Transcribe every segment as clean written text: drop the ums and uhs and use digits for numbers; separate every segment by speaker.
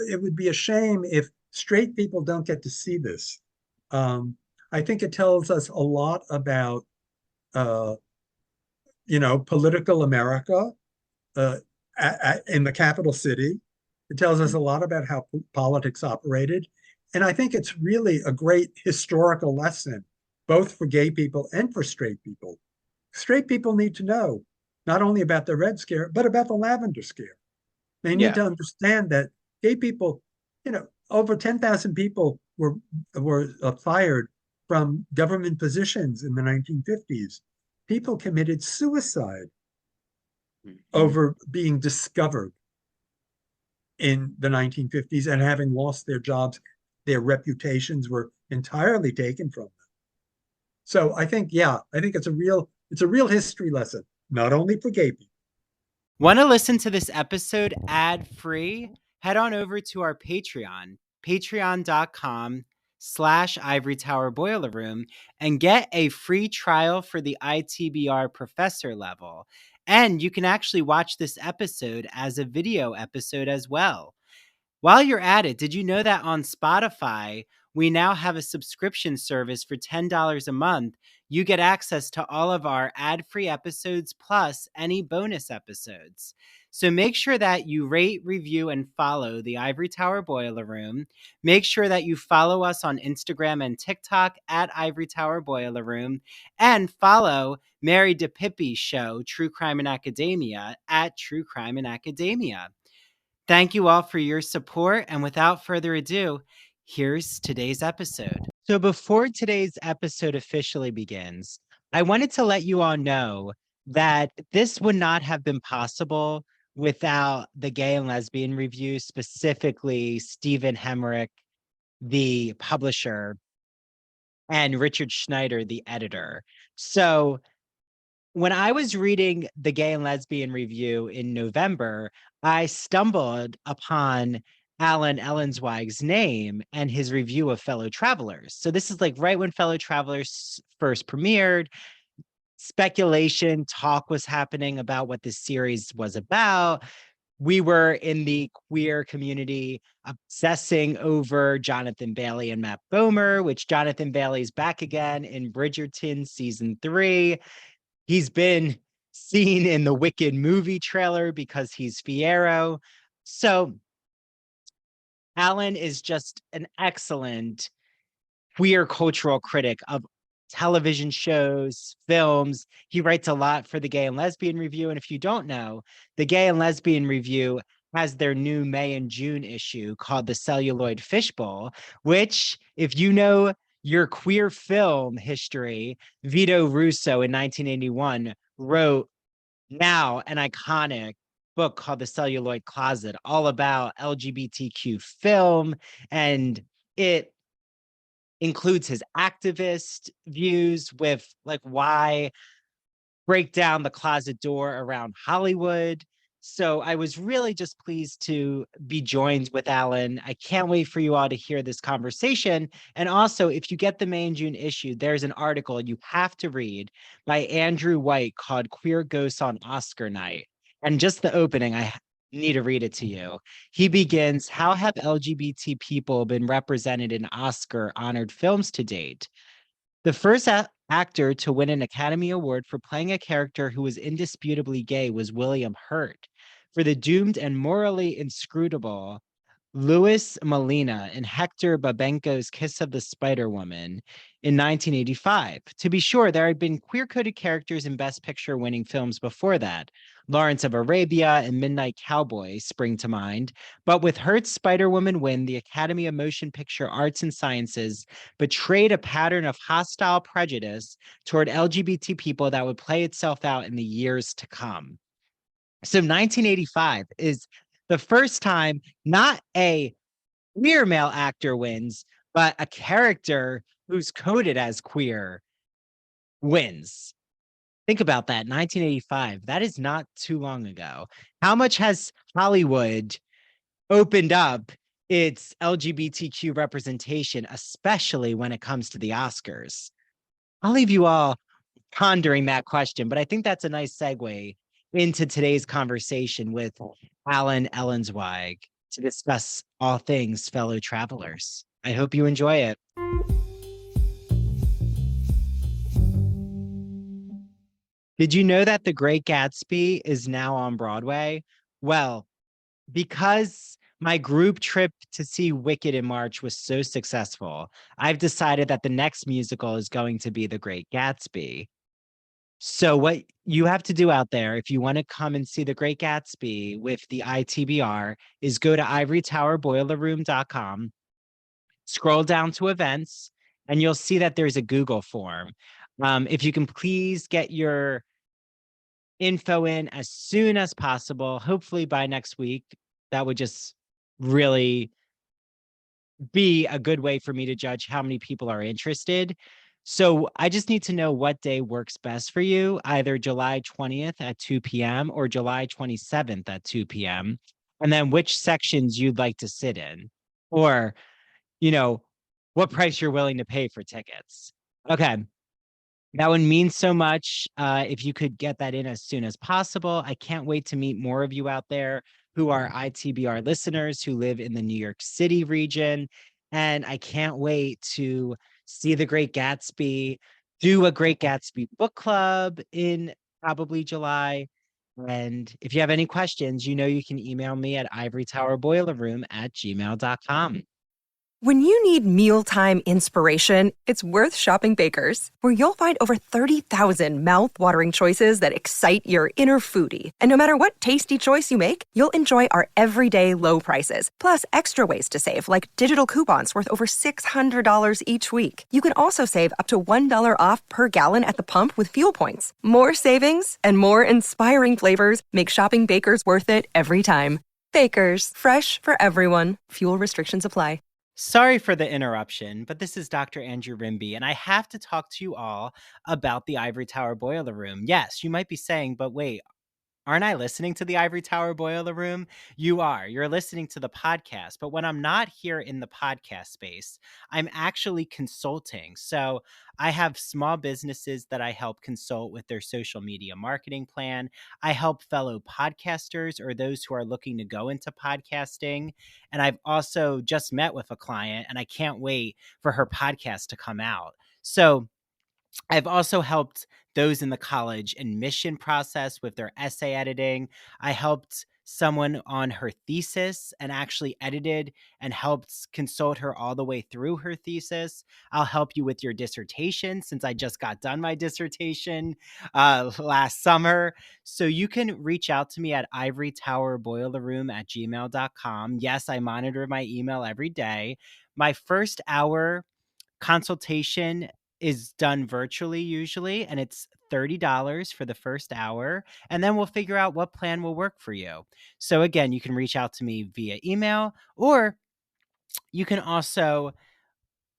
Speaker 1: it would be a shame if straight people don't get to see this. I think it tells us a lot about, uh, political America uh, in the capital city. It tells us a lot about how politics operated. And I think it's really a great historical lesson, both for gay people and for straight people. Straight people need to know not only about the Red Scare, but about the Lavender Scare. They need
Speaker 2: Yeah.
Speaker 1: to understand that gay people, over 10,000 people were fired from government positions in the 1950s. People committed suicide over being discovered in the 1950s and having lost their jobs. Their reputations were entirely taken from them. So I think it's a real history lesson, not only for gay people.
Speaker 3: Want to listen to this episode ad-free? Head on over to our Patreon, patreon.com/Ivory Tower Boiler Room, and get a free trial for the ITBR professor level. And you can actually watch this episode as a video episode as well. While you're at it, did you know that on Spotify, we now have a subscription service for $10 a month? You get access to all of our ad-free episodes plus any bonus episodes. So make sure that you rate, review, and follow the Ivory Tower Boiler Room. Make sure that you follow us on Instagram and TikTok at Ivory Tower Boiler Room. And follow Mary DePippi's show, True Crime in Academia, at True Crime in Academia. Thank you all for your support. And without further ado, here's today's episode. So before today's episode officially begins, I wanted to let you all know that this would not have been possible without the Gay and Lesbian Review, specifically Stephen Hemrick, the publisher, and Richard Schneider, the editor. So when I was reading the Gay and Lesbian Review in November, I stumbled upon Alan Ellenzweig's name and his review of Fellow Travelers. So this is like right when Fellow Travelers first premiered. Speculation, talk was happening about what this series was about. We were in the queer community obsessing over Jonathan Bailey and Matt Bomer, which Jonathan Bailey's back again in Bridgerton season 3. He's been seen in the Wicked movie trailer because he's Fiyero. So Alan is just an excellent queer cultural critic of television shows, films. He writes a lot for the Gay and Lesbian Review. And if you don't know, the Gay and Lesbian Review has their new May and June issue called the Celluloid Fishbowl, which, if you know your queer film history, Vito Russo in 1981 wrote now an iconic book called The Celluloid Closet, all about LGBTQ film, and it includes his activist views with like why break down the closet door around Hollywood. So I was really just pleased to be joined with Alan. I can't wait for you all to hear this conversation. And also, if you get the May and June issue, there's an article you have to read by Andrew White called Queer Ghosts on Oscar Night. And just the opening, I need to read it to you. He begins, how have LGBT people been represented in Oscar-honored films to date? The first actor to win an Academy Award for playing a character who was indisputably gay was William Hurt. For the doomed and morally inscrutable Louis Molina in Hector Babenco's Kiss of the Spider-Woman in 1985. To be sure, there had been queer-coded characters in Best Picture winning films before that. Lawrence of Arabia and Midnight Cowboy spring to mind. But with Hurt's Spider-Woman win, the Academy of Motion Picture Arts and Sciences betrayed a pattern of hostile prejudice toward LGBT people that would play itself out in the years to come. So 1985 is the first time not a queer male actor wins, but a character who's coded as queer wins. Think about that, 1985. That is not too long ago. How much has Hollywood opened up its LGBTQ representation, especially when it comes to the Oscars? I'll leave you all pondering that question, but I think that's a nice segue into today's conversation with Alan Ellenzweig. to discuss all things fellow travelers. I hope you enjoy it. Did you know that The Great Gatsby is now on Broadway? Well, because my group trip to see Wicked in March was so successful, I've decided that the next musical is going to be The Great Gatsby. So what you have to do out there, if you want to come and see The Great Gatsby with the ITBR, is go to ivorytowerboilerroom.com, scroll down to events, and you'll see that there's a Google form. If you can please get your info in as soon as possible, hopefully by next week, that would just really be a good way for me to judge how many people are interested. So I just need to know what day works best for you, either July 20th at 2 p.m. or July 27th at 2 p.m. And then which sections you'd like to sit in, or, what price you're willing to pay for tickets. Okay. That would mean so much if you could get that in as soon as possible. I can't wait to meet more of you out there who are ITBR listeners who live in the New York City region. And I can't wait to see The Great Gatsby, do a Great Gatsby book club in probably July. And if you have any questions, you can email me at ivorytowerboilerroom@gmail.com.
Speaker 2: When you need mealtime inspiration, it's worth shopping Baker's, where you'll find over 30,000 mouth-watering choices that excite your inner foodie. And no matter what tasty choice you make, you'll enjoy our everyday low prices, plus extra ways to save, like digital coupons worth over $600 each week. You can also save up to $1 off per gallon at the pump with fuel points. More savings and more inspiring flavors make shopping Baker's worth it every time. Baker's, fresh for everyone. Fuel restrictions apply.
Speaker 3: Sorry for the interruption, but this is Dr. Andrew Rimby, and I have to talk to you all about the Ivory Tower Boiler Room. Yes, you might be saying, but wait, aren't I listening to the Ivory Tower Boiler Room? You are. You're listening to the podcast. But when I'm not here in the podcast space, I'm actually consulting. So I have small businesses that I help consult with their social media marketing plan. I help fellow podcasters or those who are looking to go into podcasting. And I've also just met with a client, and I can't wait for her podcast to come out. So I've also helped those in the college admission process with their essay editing. I helped someone on her thesis and actually edited and helped consult her all the way through her thesis. I'll help you with your dissertation since I just got done my dissertation last summer. So you can reach out to me at ivorytowerboilerroom@gmail.com. Yes, I monitor my email every day. My first hour consultation is done virtually usually, and it's $30 for the first hour, and then we'll figure out what plan will work for you. So again, you can reach out to me via email, or you can also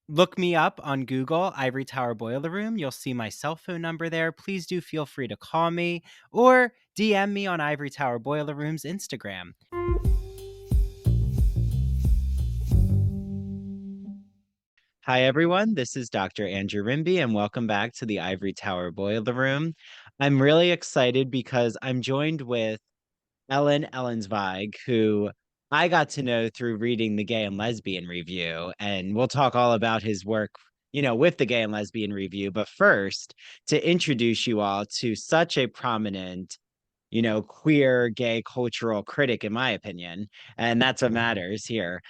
Speaker 3: look me up on Google, Ivory Tower Boiler Room. You'll see my cell phone number there. Please do feel free to call me or DM me on Ivory Tower Boiler Room's Instagram. Hi, everyone. This is Dr. Andrew Rimby, and welcome back to the Ivory Tower Boiler Room. I'm really excited because I'm joined with Ellenzweig, who I got to know through reading the Gay and Lesbian review, and we'll talk all about his work, with the Gay and Lesbian review. But first, to introduce you all to such a prominent, queer, gay cultural critic, in my opinion, and that's what matters here.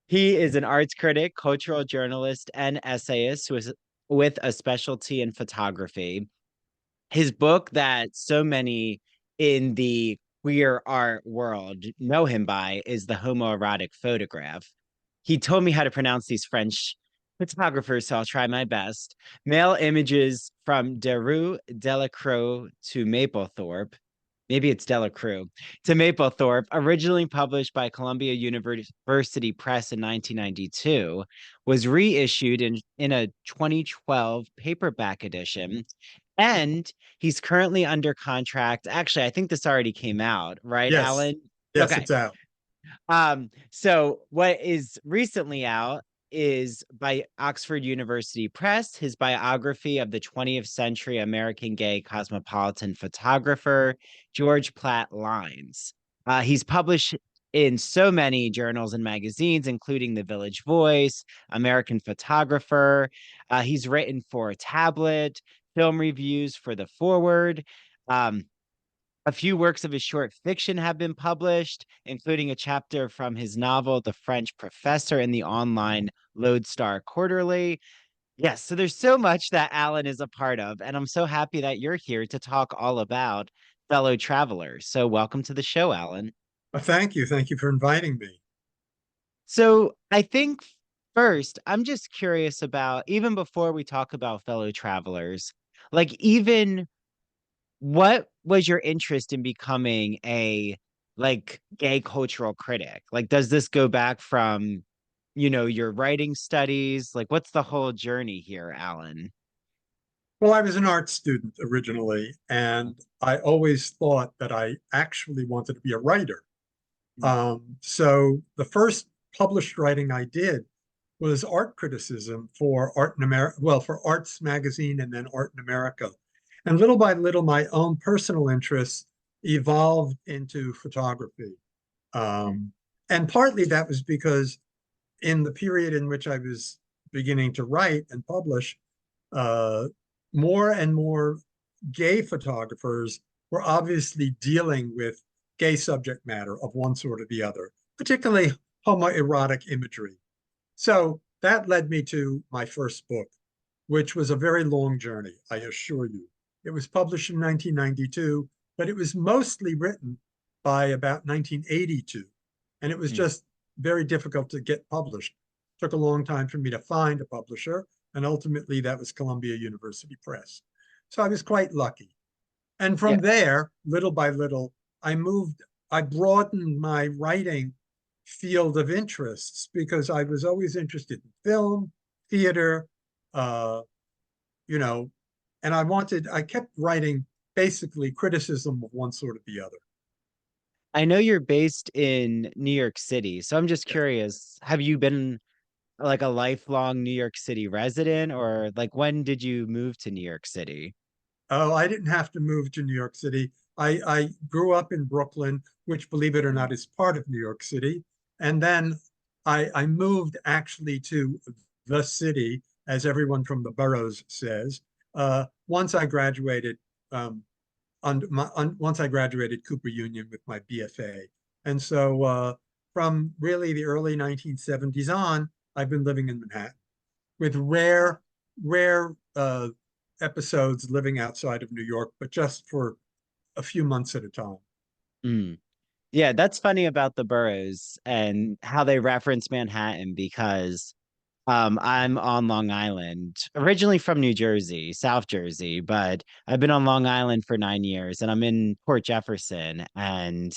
Speaker 3: He is an arts critic, cultural journalist, and essayist with a specialty in photography. His book that so many in the queer art world know him by is The Homoerotic Photograph. He told me how to pronounce these French photographers, so I'll try my best. Male images from de Rue Delacroix to Maplethorpe. Maybe it's Delacroix, to Maplethorpe, originally published by Columbia University Press in 1992, was reissued in a 2012 paperback edition. And he's currently under contract. Actually, I think this already came out, right,
Speaker 1: Yes.
Speaker 3: Alan?
Speaker 1: Yes,
Speaker 3: Okay.
Speaker 1: it's out.
Speaker 3: So what is recently out is by Oxford University Press, his biography of the 20th century American gay cosmopolitan photographer, George Platt Lynes. He's published in so many journals and magazines, including The Village Voice, American Photographer. He's written for Tablet, film reviews for The Forward. Um, a few works of his short fiction have been published, including a chapter from his novel, The French Professor, in the online Lodestar Quarterly. Yes, so there's so much that Alan is a part of, and I'm so happy that you're here to talk all about fellow travelers. So welcome to the show, Alan.
Speaker 1: Thank you. Thank you for inviting me.
Speaker 3: So I think first, I'm just curious about, even before we talk about fellow travelers, like even what was your interest in becoming a like gay cultural critic? Like, does this go back from, your writing studies? Like, what's the whole journey here, Alan?
Speaker 1: Well, I was an art student originally, and I always thought that I actually wanted to be a writer. So the first published writing I did was art criticism for Art in America, well, for Arts Magazine and then Art in America. And little by little, my own personal interests evolved into photography. And partly that was because in the period in which I was beginning to write and publish, uh, more and more gay photographers were obviously dealing with gay subject matter of one sort or the other, particularly homoerotic imagery. So that led me to my first book, which was a very long journey, I assure you. It was published in 1992, but it was mostly written by about 1982. And it was just very difficult to get published. It took a long time for me to find a publisher, and ultimately that was Columbia University Press. So I was quite lucky. And
Speaker 3: Yeah.
Speaker 1: from there, little by little, I broadened my writing field of interests because I was always interested in film, theater, uh, you know, and I kept writing basically criticism of one sort or the other.
Speaker 3: I know you're based in New York City, so I'm just
Speaker 1: Yes.
Speaker 3: curious, have you been like a lifelong New York City resident, or like when did you move to New York City?
Speaker 1: Oh, I didn't have to move to New York City. I grew up in Brooklyn, which, believe it or not, is part of New York City. And then I moved actually to the city, as everyone from the boroughs says, once I graduated once I graduated Cooper Union with my BFA. And so from really the early 1970s on, I've been living in Manhattan with rare episodes living outside of New York, but just for a few months at a time.
Speaker 3: Mm. Yeah, that's funny about the boroughs and how they reference Manhattan because I'm on Long Island, originally from New Jersey, South Jersey, but I've been on Long Island for 9 years and I'm in Port Jefferson and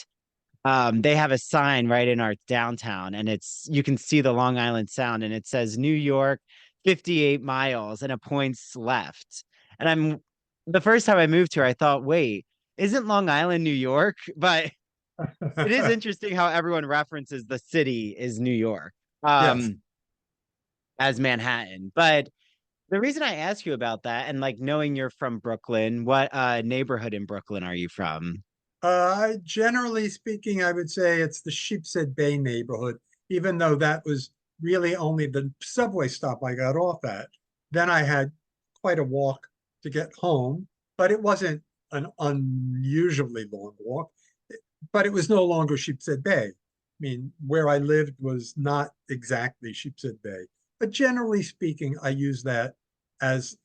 Speaker 3: they have a sign right in our downtown and you can see the Long Island Sound and it says New York 58 miles and it points left. And the first time I moved here, I thought, wait, isn't Long Island New York? But it is interesting how everyone references the city is New York
Speaker 1: Yes.
Speaker 3: as Manhattan. But the reason I ask you about that and like knowing you're from Brooklyn, what neighborhood in Brooklyn are you from?
Speaker 1: Generally speaking, I would say it's the Sheepshead Bay neighborhood, even though that was really only the subway stop I got off at. Then I had quite a walk to get home, but it wasn't an unusually long walk. But it was no longer Sheepshead Bay. I mean, where I lived was not exactly Sheepshead Bay. But generally speaking, I use that as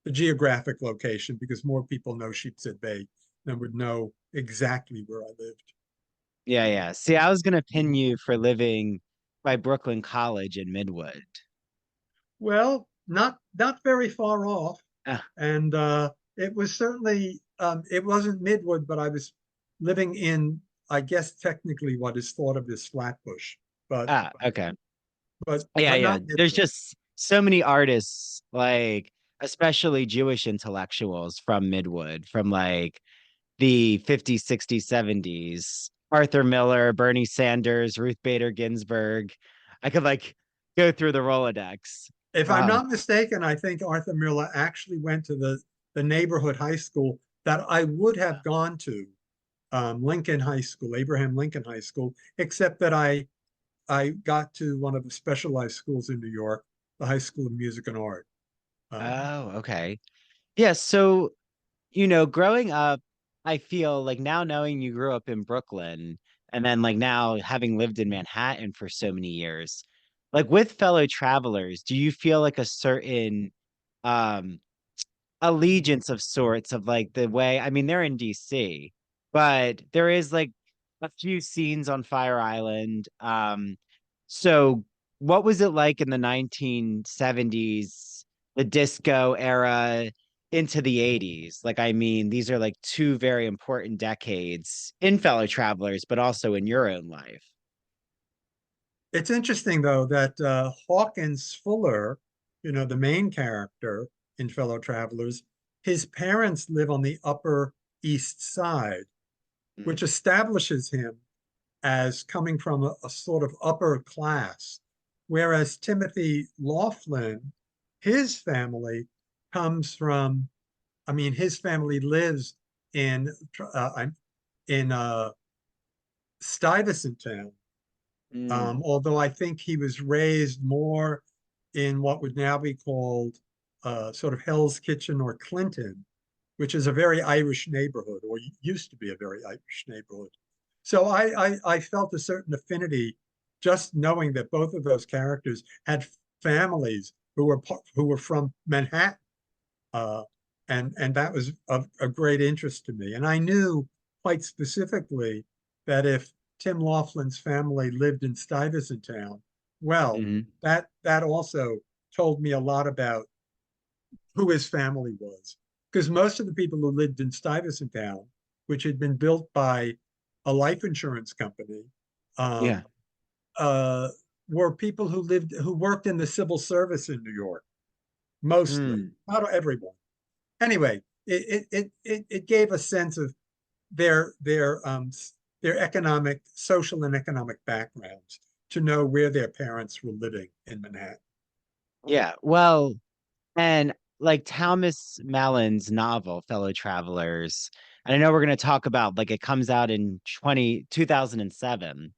Speaker 1: the geographic location because more people know Sheepshead Bay than would know exactly where I lived.
Speaker 3: Yeah, yeah. See, I was gonna pin you for living by Brooklyn College in Midwood.
Speaker 1: Well, not very far off,
Speaker 3: Ah,
Speaker 1: and it was certainly it wasn't Midwood, but I was living in, I guess, technically what is thought of as Flatbush, but
Speaker 3: okay.
Speaker 1: but
Speaker 3: Yeah,
Speaker 1: but
Speaker 3: yeah.
Speaker 1: not
Speaker 3: There's
Speaker 1: Midwood.
Speaker 3: just so many artists, like especially Jewish intellectuals from Midwood, from like the 50s, 60s, 70s. Arthur Miller, Bernie Sanders, Ruth Bader Ginsburg. I could like go through the Rolodex.
Speaker 1: If I'm
Speaker 3: Um,
Speaker 1: not mistaken, I think Arthur Miller actually went to the neighborhood high school that I would have gone to Lincoln High School, Abraham Lincoln High School, except that I got to one of the specialized schools in New York, the High School of Music and Art.
Speaker 3: Oh, okay. Yeah, so growing up, I feel like now knowing you grew up in Brooklyn and then like now having lived in Manhattan for so many years, like with fellow travelers, do you feel like a certain um allegiance of sorts of like the way, I mean, they're in DC, but there is like a few scenes on Fire Island. So what was it like in the 1970s, the disco era into the 80s? Like, I mean, these are like two very important decades in fellow travelers, but also in your own life.
Speaker 1: It's interesting though that Hawkins Fuller, the main character in Fellow Travelers, his parents live on the Upper East Side,
Speaker 3: Mm.
Speaker 1: which establishes him as coming from a sort of upper class, whereas Timothy Laughlin, his family comes from, I mean, his family lives in in Stuyvesant Town,
Speaker 3: Mm.
Speaker 1: although I think he was raised more in what would now be called sort of Hell's Kitchen or Clinton, which is a very Irish neighborhood, or used to be a very Irish neighborhood. So I felt a certain affinity just knowing that both of those characters had families who were from Manhattan, uh, and that was a great interest to me. And I knew quite specifically that if Tim Laughlin's family lived in Stuyvesant Town, well,
Speaker 3: Mhm.
Speaker 1: that also told me a lot about who his family was. Because most of the people who lived in Stuyvesant Town, which had been built by a life insurance company,
Speaker 3: Yeah.
Speaker 1: um, uh, were people who worked in the civil service in New York, mostly,
Speaker 3: Mm.
Speaker 1: not everyone. Anyway, it gave a sense of their their um, their economic, social, and economic backgrounds to know where their parents were living in Manhattan.
Speaker 3: Yeah. Well, and like Thomas Mallon's novel, Fellow Travelers, and I know we're going to talk about like it comes out in 2007.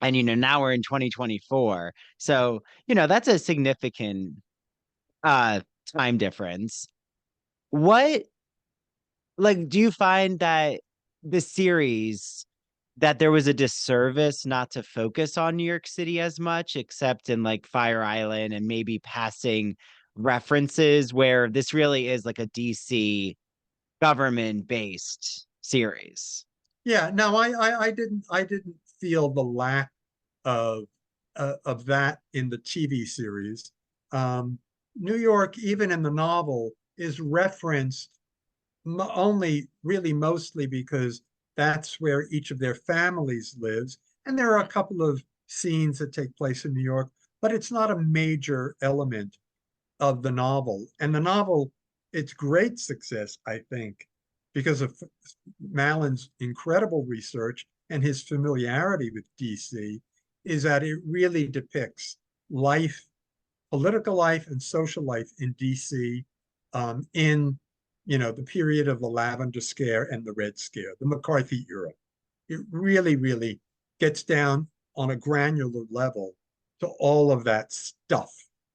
Speaker 3: And now we're in 2024. So, that's a significant uh time difference. What like do you find that the series that there was a disservice not to focus on New York City as much, except in like Fire Island and maybe passing references where this really is like a DC government based series?
Speaker 1: Yeah, no, I didn't feel the lack of of that in the TV series. Um, New York, even in the novel, is referenced only really mostly because that's where each of their families lives, and there are a couple of scenes that take place in New York, but it's not a major element of the novel. And the novel, its great success, I think, because of Mallon's incredible research and his familiarity with DC, is that it really depicts life, political life and social life in DC in the period of the Lavender Scare and the Red Scare, the McCarthy era. It really, really gets down on a granular level to all of that stuff.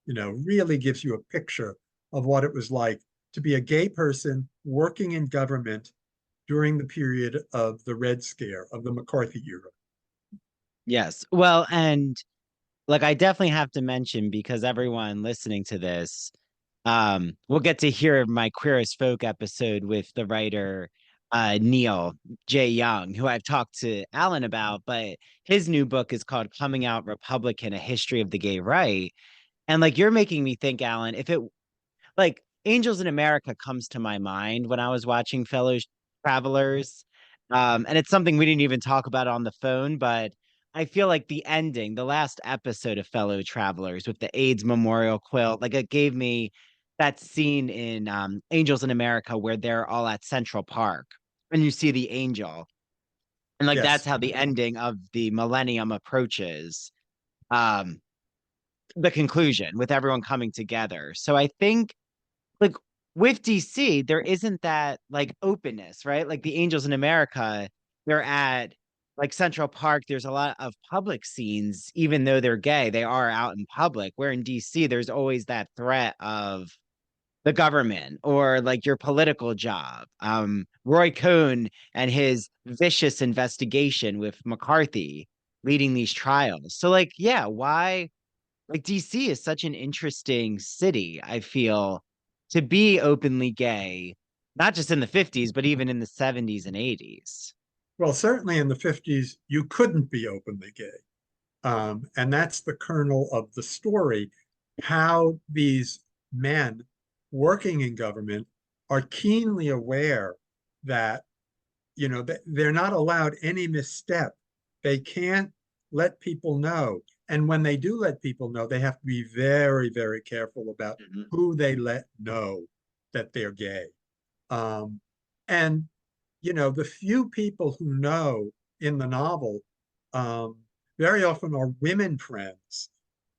Speaker 1: Really gives you a picture of what it was like to be a gay person working in government during the period of the Red Scare, of the McCarthy era.
Speaker 3: Yes. Well, and like I definitely have to mention because everyone listening to this we'll get to hear my Queer as Folk episode with the writer Neil J. Young, who I've talked to Alan about, but his new book is called Coming Out Republican: A History of the Gay Right. And like you're making me think, Alan, if it like Angels in America comes to my mind when I was watching Fellow Travelers. And it's something we didn't even talk about on the phone, but I feel like the ending, the last episode of Fellow Travelers with the AIDS memorial quilt, like it gave me that scene in Angels in America where they're all at Central Park and you see the angel. And like that's
Speaker 1: Yes.
Speaker 3: how the ending of the millennium approaches. Um, the conclusion with everyone coming together. So I think like with DC, there isn't that like openness, right? Like the Angels in America, they're at like Central Park, there's a lot of public scenes, even though they're gay, they are out in public. Where in DC, there's always that threat of the government or like your political job. Roy Cohn and his vicious investigation with McCarthy leading these trials. So, like, yeah, why? Like, DC is such an interesting city, I feel, to be openly gay, not just in the 50s, but even in the 70s and 80s.
Speaker 1: Well, certainly in the 50s, you couldn't be openly gay. And that's the kernel of the story, how these men working in government are keenly aware that, they're not allowed any misstep. They can't let people know. And when they do let people know, they have to be very, very careful about
Speaker 3: Mhm.
Speaker 1: who they let know that they're gay. Um, and, the few people who know in the novel um, very often are women friends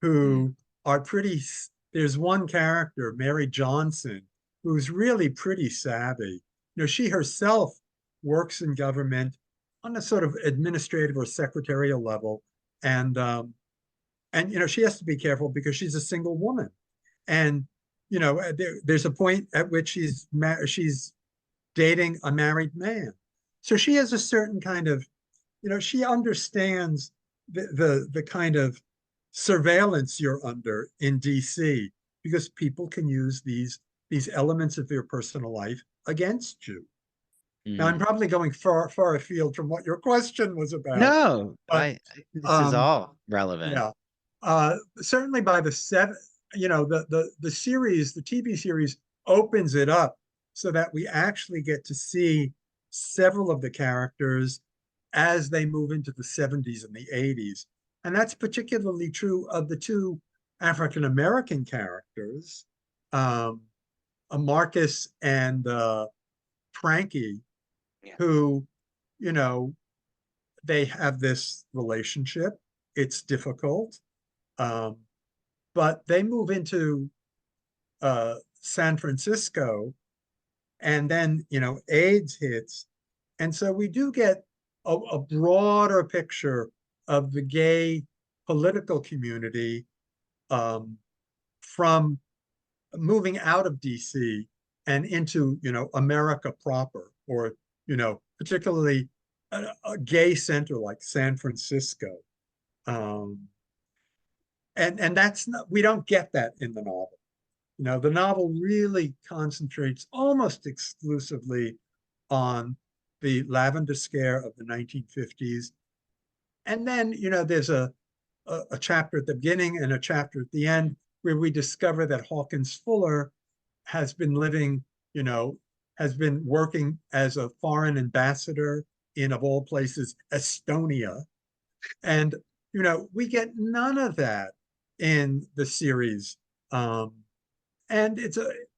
Speaker 3: Mm.
Speaker 1: who are pretty. There's one character, Mary Johnson, who's really pretty savvy. She herself works in government on a sort of administrative or secretarial level, and she has to be careful because she's a single woman, and there's a point at which she's dating a married man, so she has a certain kind of, she understands the kind of surveillance you're under in DC because people can use these elements of your personal life against you. Now, I'm
Speaker 3: Mm.
Speaker 1: probably going far afield from what your question was about,
Speaker 3: No,
Speaker 1: but
Speaker 3: I think this is
Speaker 1: um,
Speaker 3: all relevant.
Speaker 1: yeah, certainly by the seven, the series, the TV series opens it up so that we actually get to see several of the characters as they move into the 70s and the 80s. And that's particularly true of the two African American characters, um, Marcus and Frankie,
Speaker 3: Yeah.
Speaker 1: who, you know, they have this relationship. It's difficult. Um, but they move into San Francisco, and then AIDS hits, and so we do get a broader picture of the gay political community um, from moving out of DC and into America proper, or particularly a gay center like San Francisco. Um, and that's not, we don't get that in the novel. The novel really concentrates almost exclusively on the Lavender Scare of the 1950s. And then, there's a chapter at the beginning and a chapter at the end where we discover that Hawkins Fuller has been living, has been working as a foreign ambassador in, of all places, Estonia. And, we get none of that in the series. And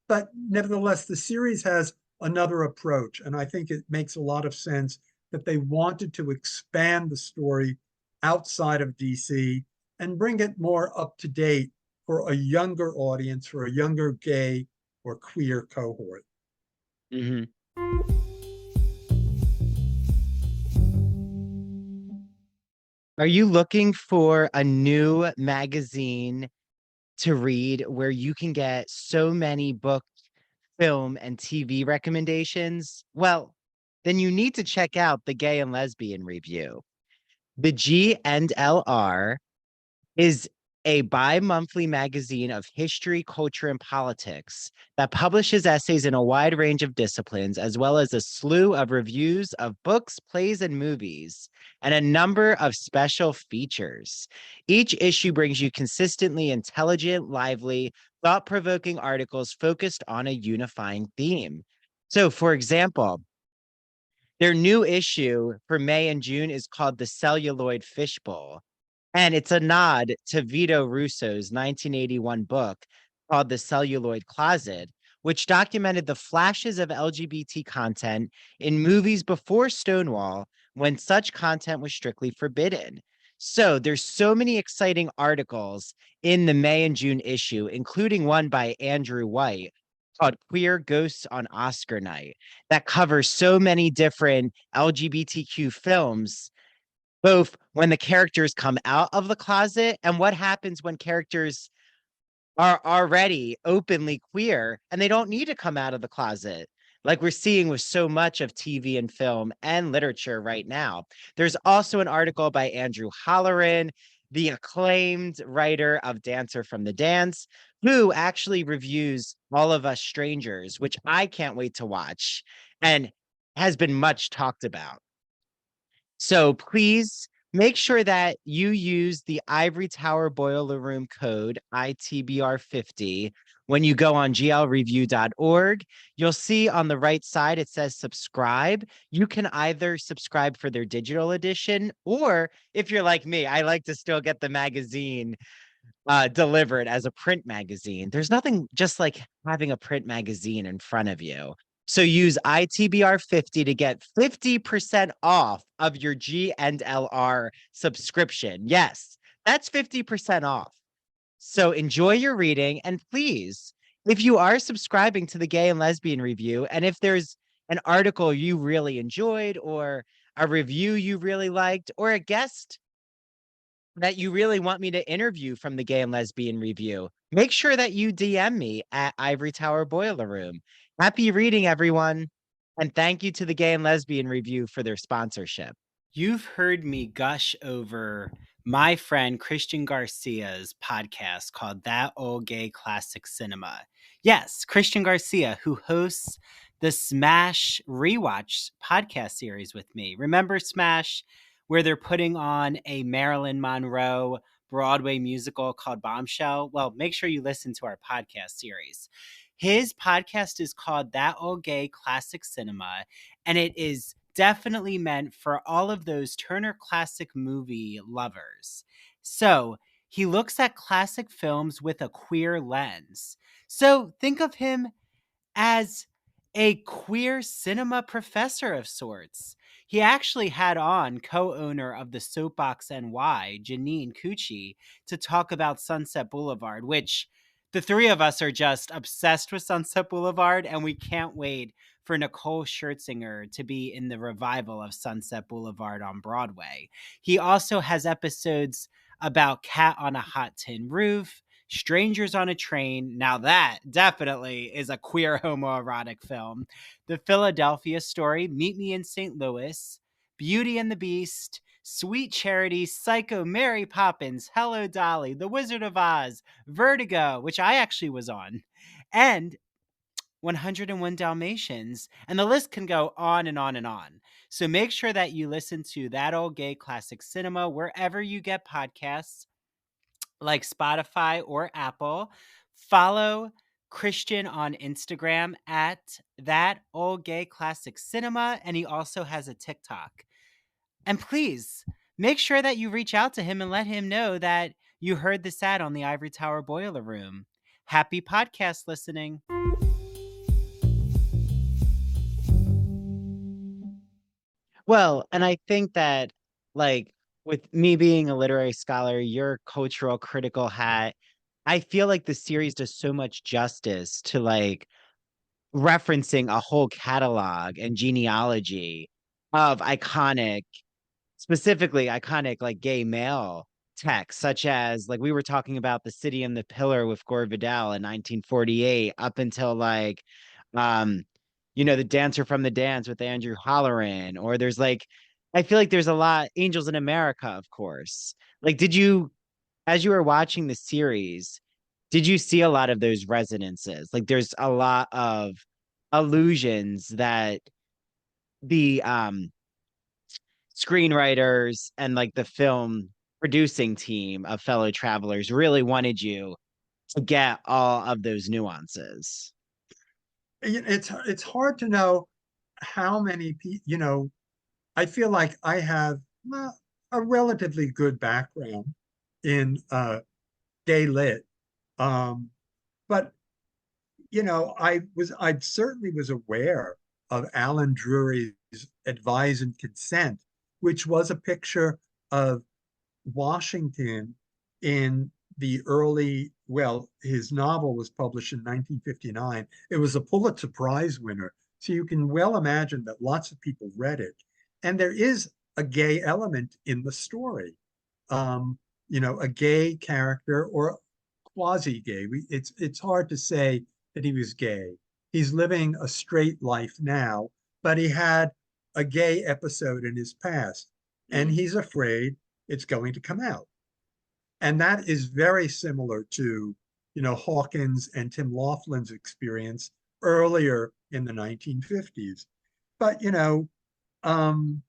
Speaker 1: but nevertheless, the series has another approach. And I think it makes a lot of sense that they wanted to expand the story outside of DC and bring it more up to date for a younger audience, for a younger gay or queer cohort.
Speaker 3: Hmm. Are you looking for a new magazine to read where you can get so many book, film, and TV recommendations? Well, then you need to check out the Gay and Lesbian Review. The G&LR is a bi-monthly magazine of history, culture, and politics that publishes essays in a wide range of disciplines, as well as a slew of reviews of books, plays, and movies, and a number of special features. Each issue brings you consistently intelligent, lively, thought-provoking articles focused on a unifying theme. So, for example, their new issue for May and June is called The Celluloid Fishbowl. And it's a nod to Vito Russo's 1981 book called The Celluloid Closet, which documented the flashes of LGBT content in movies before Stonewall, when such content was strictly forbidden. So there's so many exciting articles in the May and June issue, including one by Andrew White, called Queer Ghosts on Oscar Night that covers so many different LGBTQ films, both when the characters come out of the closet and what happens when characters are already openly queer and they don't need to come out of the closet, like we're seeing with so much of TV and film and literature right now. There's also an article by Andrew Holleran, the acclaimed writer of Dancer from the Dance, who actually reviews All of Us Strangers, which I can't wait to watch and has been much talked about. So please make sure that you use the Ivory Tower Boiler Room code ITBR50 when you go on glreview.org. You'll see on the right side it says subscribe. You can either subscribe for their digital edition, or if you're like me, I like to still get the magazine delivered as a print magazine. There's nothing just like having a print magazine in front of you. So use ITBR50 to get 50% off of your G&LR subscription. Yes, that's 50% off. So enjoy your reading. And please, if you are subscribing to the Gay and Lesbian Review, and if there's an article you really enjoyed, or a review you really liked, or a guest that you really want me to interview from the Gay and Lesbian Review, make sure that you DM me at Ivory Tower Boiler Room. Happy reading, everyone. And thank you to the Gay and Lesbian Review for their sponsorship. You've heard me gush over my friend Christian Garcia's podcast called That Old Gay Classic Cinema. Yes, Christian Garcia, who hosts the Smash Rewatch podcast series with me. Remember Smash, where they're putting on a Marilyn Monroe Broadway musical called Bombshell? Well, make sure you listen to our podcast series. His podcast is called That Old Gay Classic Cinema, and it is definitely meant for all of those Turner Classic Movie lovers. So he looks at classic films with a queer lens. So think of him as a queer cinema professor of sorts. He actually had on co-owner of the Soapbox NY, Janine Cucci, to talk about Sunset Boulevard, which the three of us are just obsessed with Sunset Boulevard, and we can't wait for Nicole Scherzinger to be in the revival of Sunset Boulevard on Broadway. He also has episodes about Cat on a Hot Tin Roof, Strangers on a Train. Now that definitely is a queer homoerotic film. The Philadelphia Story, Meet Me in St. Louis, Beauty and the Beast, Sweet Charity, Psycho, Mary Poppins, Hello Dolly, The Wizard of Oz, Vertigo, which I actually was on, and 101 Dalmatians, and the list can go on and on and on. So make sure that you listen to That Old Gay Classic Cinema wherever you get podcasts, like Spotify or Apple. Follow Christian on Instagram at That Old Gay Classic Cinema, and he also has a TikTok. And please make sure that you reach out to him and let him know that you heard this ad on the Ivory Tower Boiler Room. Happy podcast listening. Well, and I think that, like, with me being a literary scholar, your cultural critical hat, I feel like the series does so much justice to, like, referencing a whole catalog and genealogy of iconic, specifically iconic, like, gay male texts, such as, like, we were talking about The City and the Pillar with Gore Vidal in 1948, up until, like, um, The Dancer from the Dance with Andrew Holleran, or there's, like, I feel like there's a lot, Angels in America, of course. Like, as you were watching the series, did you see a lot of those resonances? Like, there's a lot of allusions that the screenwriters and, like, the film producing team of Fellow Travelers really wanted you to get all of those nuances.
Speaker 1: It's hard to know how many people. I feel like I have a relatively good background in gay lit, but I certainly was aware of Alan Drury's Advise and Consent, which was a picture of Washington in the early, well, his novel was published in 1959. It was a Pulitzer Prize winner. So you can well imagine that lots of people read it. And there is a gay element in the story. Um, a gay character or quasi-gay. It's hard to say that he was gay. He's living a straight life now, but he had a gay episode in his past, and he's afraid it's going to come out. And that is very similar to, Hawkins and Tim Laughlin's experience earlier in the 1950s. But, um,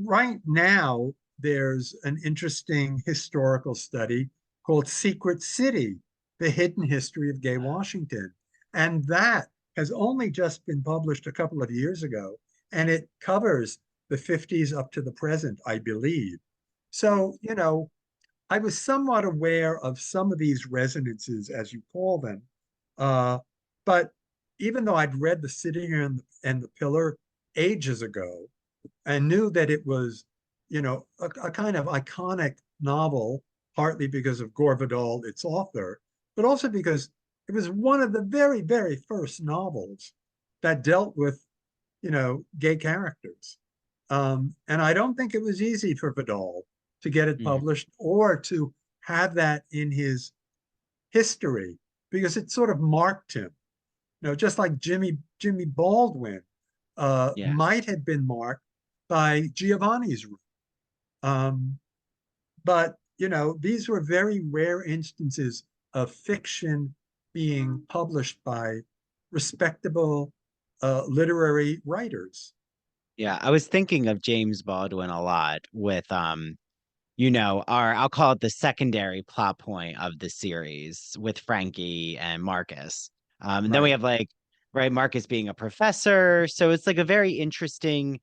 Speaker 1: right now, there's an interesting historical study called Secret City, The Hidden History of Gay Washington. And that has only just been published a couple of years ago, and it covers the 50s up to the present, I believe. So, I was somewhat aware of some of these resonances, as you call them. But even though I'd read The City and the Pillar ages ago, and knew that it was, a kind of iconic novel, partly because of Gore Vidal, its author, but also because it was one of the very, very first novels that dealt with, gay characters. And I don't think it was easy for Vidal to get it
Speaker 3: Mhm.
Speaker 1: published or to have that in his history because it sort of marked him. Just like Jimmy Baldwin
Speaker 3: Yeah.
Speaker 1: might have been marked by Giovanni's Room. But these were very rare instances of fiction being published by respectable literary writers.
Speaker 3: Yeah, I was thinking of James Baldwin a lot with our I'll call it the secondary plot point of the series with Frankie and Marcus. And then we
Speaker 1: Right.
Speaker 3: have right, Marcus being a professor. So it's like a very interesting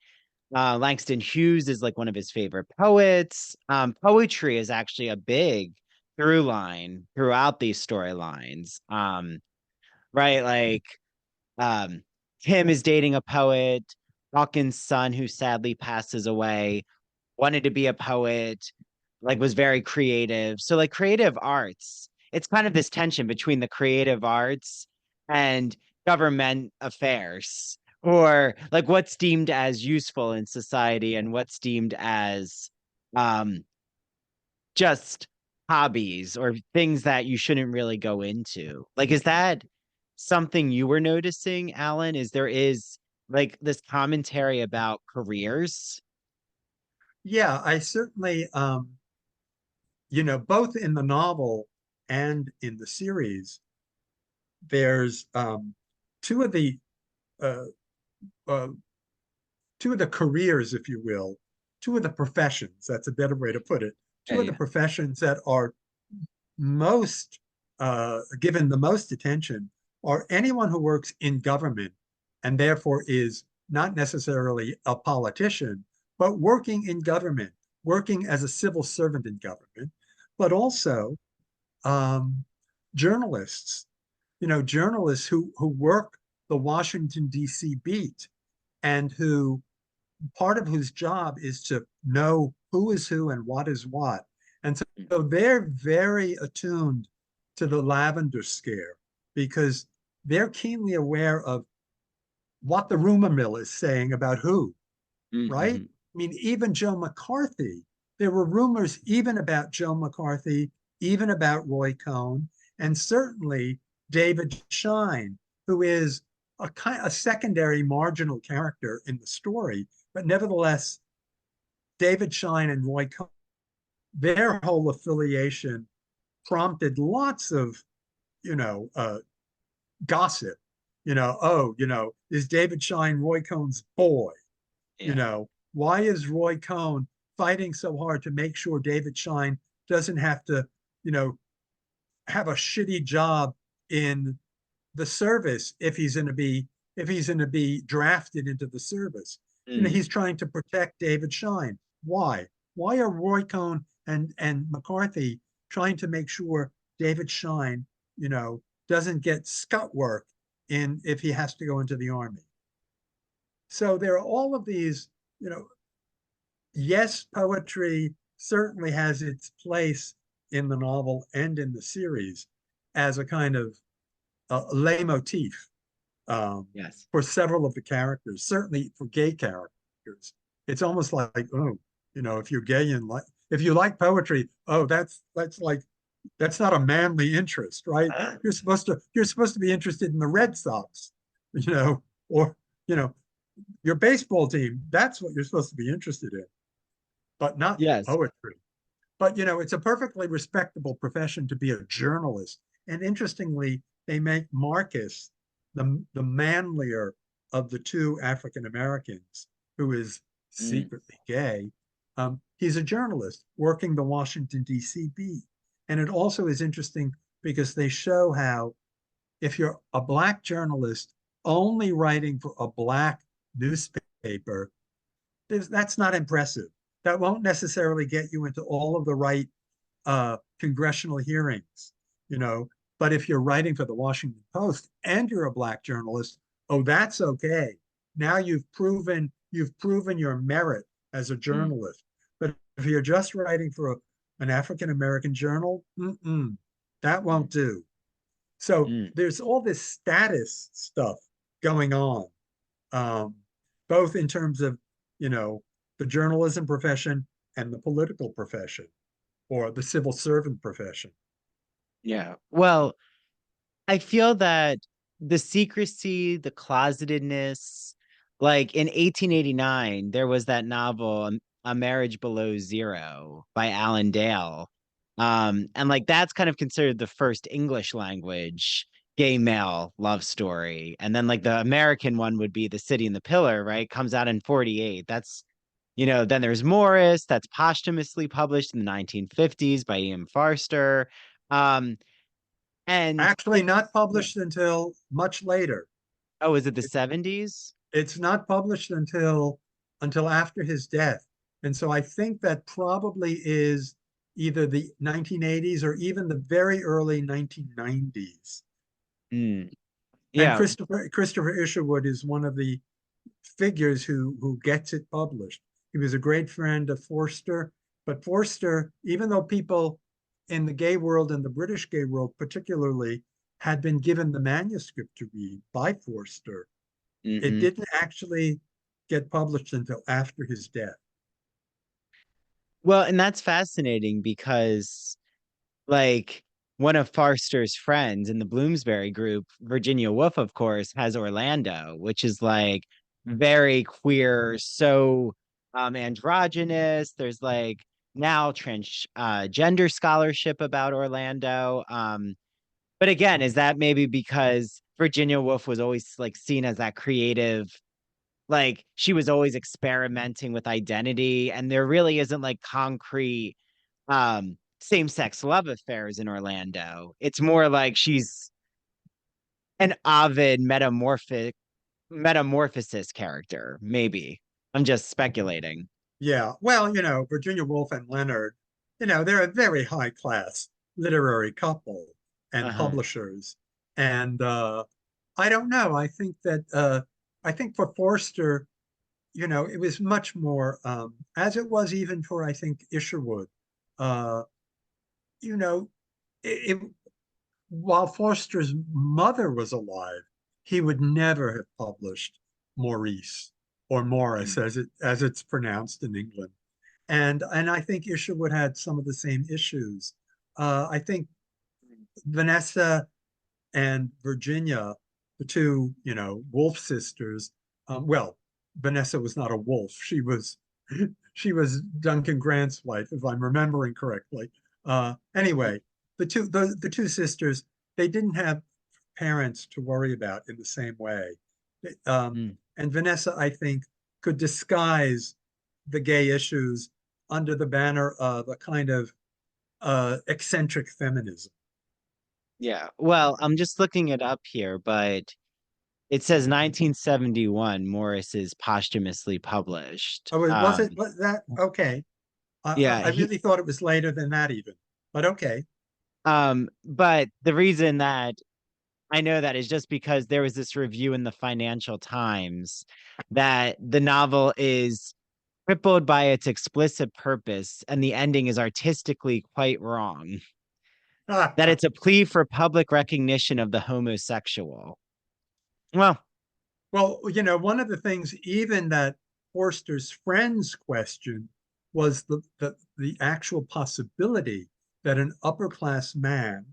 Speaker 3: Langston Hughes is like one of his favorite poets. Poetry is actually a big through line throughout these storylines. Right, like um, Tim is dating a poet. Hawkins' son, who sadly passes away, wanted to be a poet, like was very creative. So like creative arts, it's kind of this tension between the creative arts and government affairs, or like what's deemed as useful in society and what's deemed as um just hobbies or things that you shouldn't really go into. Like, is that something you were noticing, Alan? Is like this commentary about careers?
Speaker 1: Yeah, I certainly, both in the novel and in the series, there's two of the uh, uh, two of the careers, if you will, two of the professions. That's a better way to put it.
Speaker 3: Yeah,
Speaker 1: Two of the
Speaker 3: yeah.
Speaker 1: professions that are most given the most attention are anyone who works in government and therefore is not necessarily a politician, but working in government, working as a civil servant in government, but also um, journalists, journalists who work the Washington, D.C. beat and who part of whose job is to know who is who and what is what. And so they're very attuned to the Lavender Scare because they're keenly aware of what the rumor mill is saying about who, right?
Speaker 3: Mm-hmm.
Speaker 1: I mean, even Joe McCarthy, there were rumors even about Joe McCarthy, even about Roy Cohn, and certainly David Shine, who is a secondary marginal character in the story, but nevertheless, David Shine and Roy Cohn, their whole affiliation prompted lots of, you know, uh, gossip. Is David Shine Roy Cohn's boy?
Speaker 3: Yeah.
Speaker 1: Why is Roy Cohn fighting so hard to make sure David Shine doesn't have to, you know, have a shitty job in the service if he's going to be drafted into the service.
Speaker 3: Mm.
Speaker 1: He's trying to protect David Shine. Why? Why are Roy Cohn and McCarthy trying to make sure David Shine, doesn't get scut work in if he has to go into the army? So there are all of these, yes, poetry certainly has its place in the novel and in the series as a kind of leitmotif
Speaker 3: Yes.
Speaker 1: for several of the characters, certainly for gay characters. It's almost like, oh, if you're gay and if you like poetry, oh, that's not a manly interest, right? You're supposed to be interested in the Red Sox, or your baseball team. That's what you're supposed to be interested in, but not
Speaker 3: Yes.
Speaker 1: poetry. But it's a perfectly respectable profession to be a journalist. And interestingly, they make Marcus the manlier of the two African Americans, who is
Speaker 3: Mm.
Speaker 1: secretly gay. He's a journalist working the Washington D.C. beat, and it also is interesting because they show how if you're a black journalist only writing for a black newspaper, that's not impressive. That won't necessarily get you into all of the right congressional hearings, you know. But if you're writing for the Washington Post and you're a black journalist, oh, that's okay. Now you've proven your merit as a
Speaker 3: Mm.
Speaker 1: journalist. But if you're just writing for an African American journal, that won't do. So
Speaker 3: Mm.
Speaker 1: there's all this status stuff going on, um, both in terms of, you know, the journalism profession and the political profession or the civil servant profession.
Speaker 3: Yeah. Well, I feel that the secrecy, the closetedness, like in 1889, there was that novel, A Marriage Below Zero by Alan Dale. And like that's kind of considered the first English language gay male love story. And then like the American one would be The City and the Pillar, right? Comes out in 48. Then there's Morris, that's posthumously published in the 1950s by Ian Farster. Um, and
Speaker 1: Actually, not
Speaker 3: yeah.
Speaker 1: published until much later.
Speaker 3: Oh, is it the
Speaker 1: It,
Speaker 3: 70s?
Speaker 1: it's not published until after his death. And so I think that probably is either the 1980s or even the very early 1990s.
Speaker 3: Mm.
Speaker 1: And
Speaker 3: Yeah.
Speaker 1: Christopher Isherwood is one of the figures who gets it published. He was a great friend of Forster, but Forster, even though people in the gay world and the British gay world particularly had been given the manuscript to read by Forster, it
Speaker 3: Hmm.
Speaker 1: didn't actually get published until after his death.
Speaker 3: Well, and that's fascinating because like one of Farster's friends in the Bloomsbury group, Virginia Woolf, of course, has Orlando, which is like very queer, so androgynous. There's like now gender scholarship about Orlando. But again, is that maybe because Virginia Woolf was always like seen as that creative, like she was always experimenting with identity, and there really isn't like concrete same-sex love affairs in Orlando. It's more like she's an Ovid metamorphosis character, maybe. I'm just speculating.
Speaker 1: Yeah, well, Virginia Woolf and Leonard, they're a very high class literary couple and
Speaker 3: Uh-huh.
Speaker 1: publishers. And I don't know. I think for Forster, it was much more, as it was even for, I think, Isherwood. Uh, you know, it, while Forster's mother was alive, he would never have published Maurice or Morris
Speaker 3: Mm.
Speaker 1: as it's pronounced in England. And I think Isherwood had some of the same issues. I think Vanessa and Virginia, the two, Wolf sisters. Well, Vanessa was not a wolf. She was Duncan Grant's wife, if I'm remembering correctly. Anyway, the two sisters, they didn't have parents to worry about in the same way. Um,
Speaker 3: Mm.
Speaker 1: and Vanessa, I think, could disguise the gay issues under the banner of a kind of eccentric feminism.
Speaker 3: Yeah. Well, I'm just looking it up here, but it says 1971, Morris is posthumously published.
Speaker 1: Oh, was that okay?
Speaker 3: Yeah,
Speaker 1: I really thought it was later than that even, but okay.
Speaker 3: but the reason that I know that is just because there was this review in the Financial Times that the novel is crippled by its explicit purpose, and the ending is artistically quite wrong. That it's a plea for public recognition of the homosexual. Well,
Speaker 1: Well, one of the things even that Forster's friends questioned was the actual possibility that an upper class man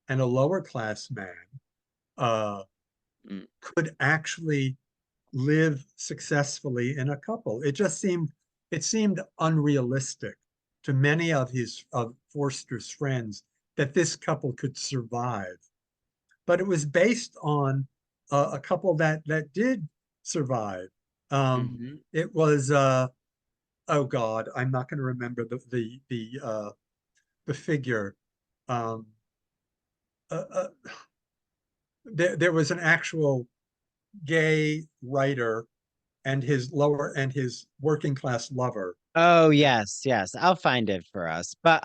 Speaker 1: and a lower class man uh, could actually live successfully in a couple. It seemed unrealistic to many of Forster's friends that this couple could survive. But it was based on a couple that did survive. It was oh God, I'm not going to remember the figure. Um, uh, there was an actual gay writer and his working class lover.
Speaker 3: oh yes, yes. I'll find it for us. But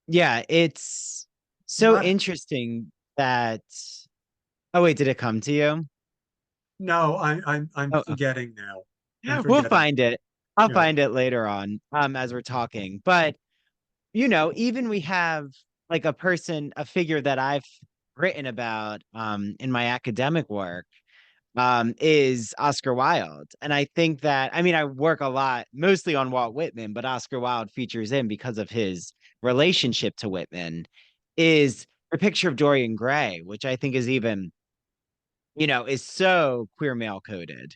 Speaker 3: yeah, it's so
Speaker 1: Not
Speaker 3: interesting that oh wait, did it come to you?
Speaker 1: No, I'm
Speaker 3: Oh,
Speaker 1: forgetting now. I'm
Speaker 3: we'll
Speaker 1: forgetting.
Speaker 3: find it. I'll
Speaker 1: Yeah.
Speaker 3: find it later on, as we're talking. But even we have like a figure that I've written about in my academic work is Oscar Wilde. And I think that, I mean, I work a lot mostly on Walt Whitman, but Oscar Wilde features in because of his relationship to Whitman, is a picture of Dorian Gray, which I think is even, is so queer male coded.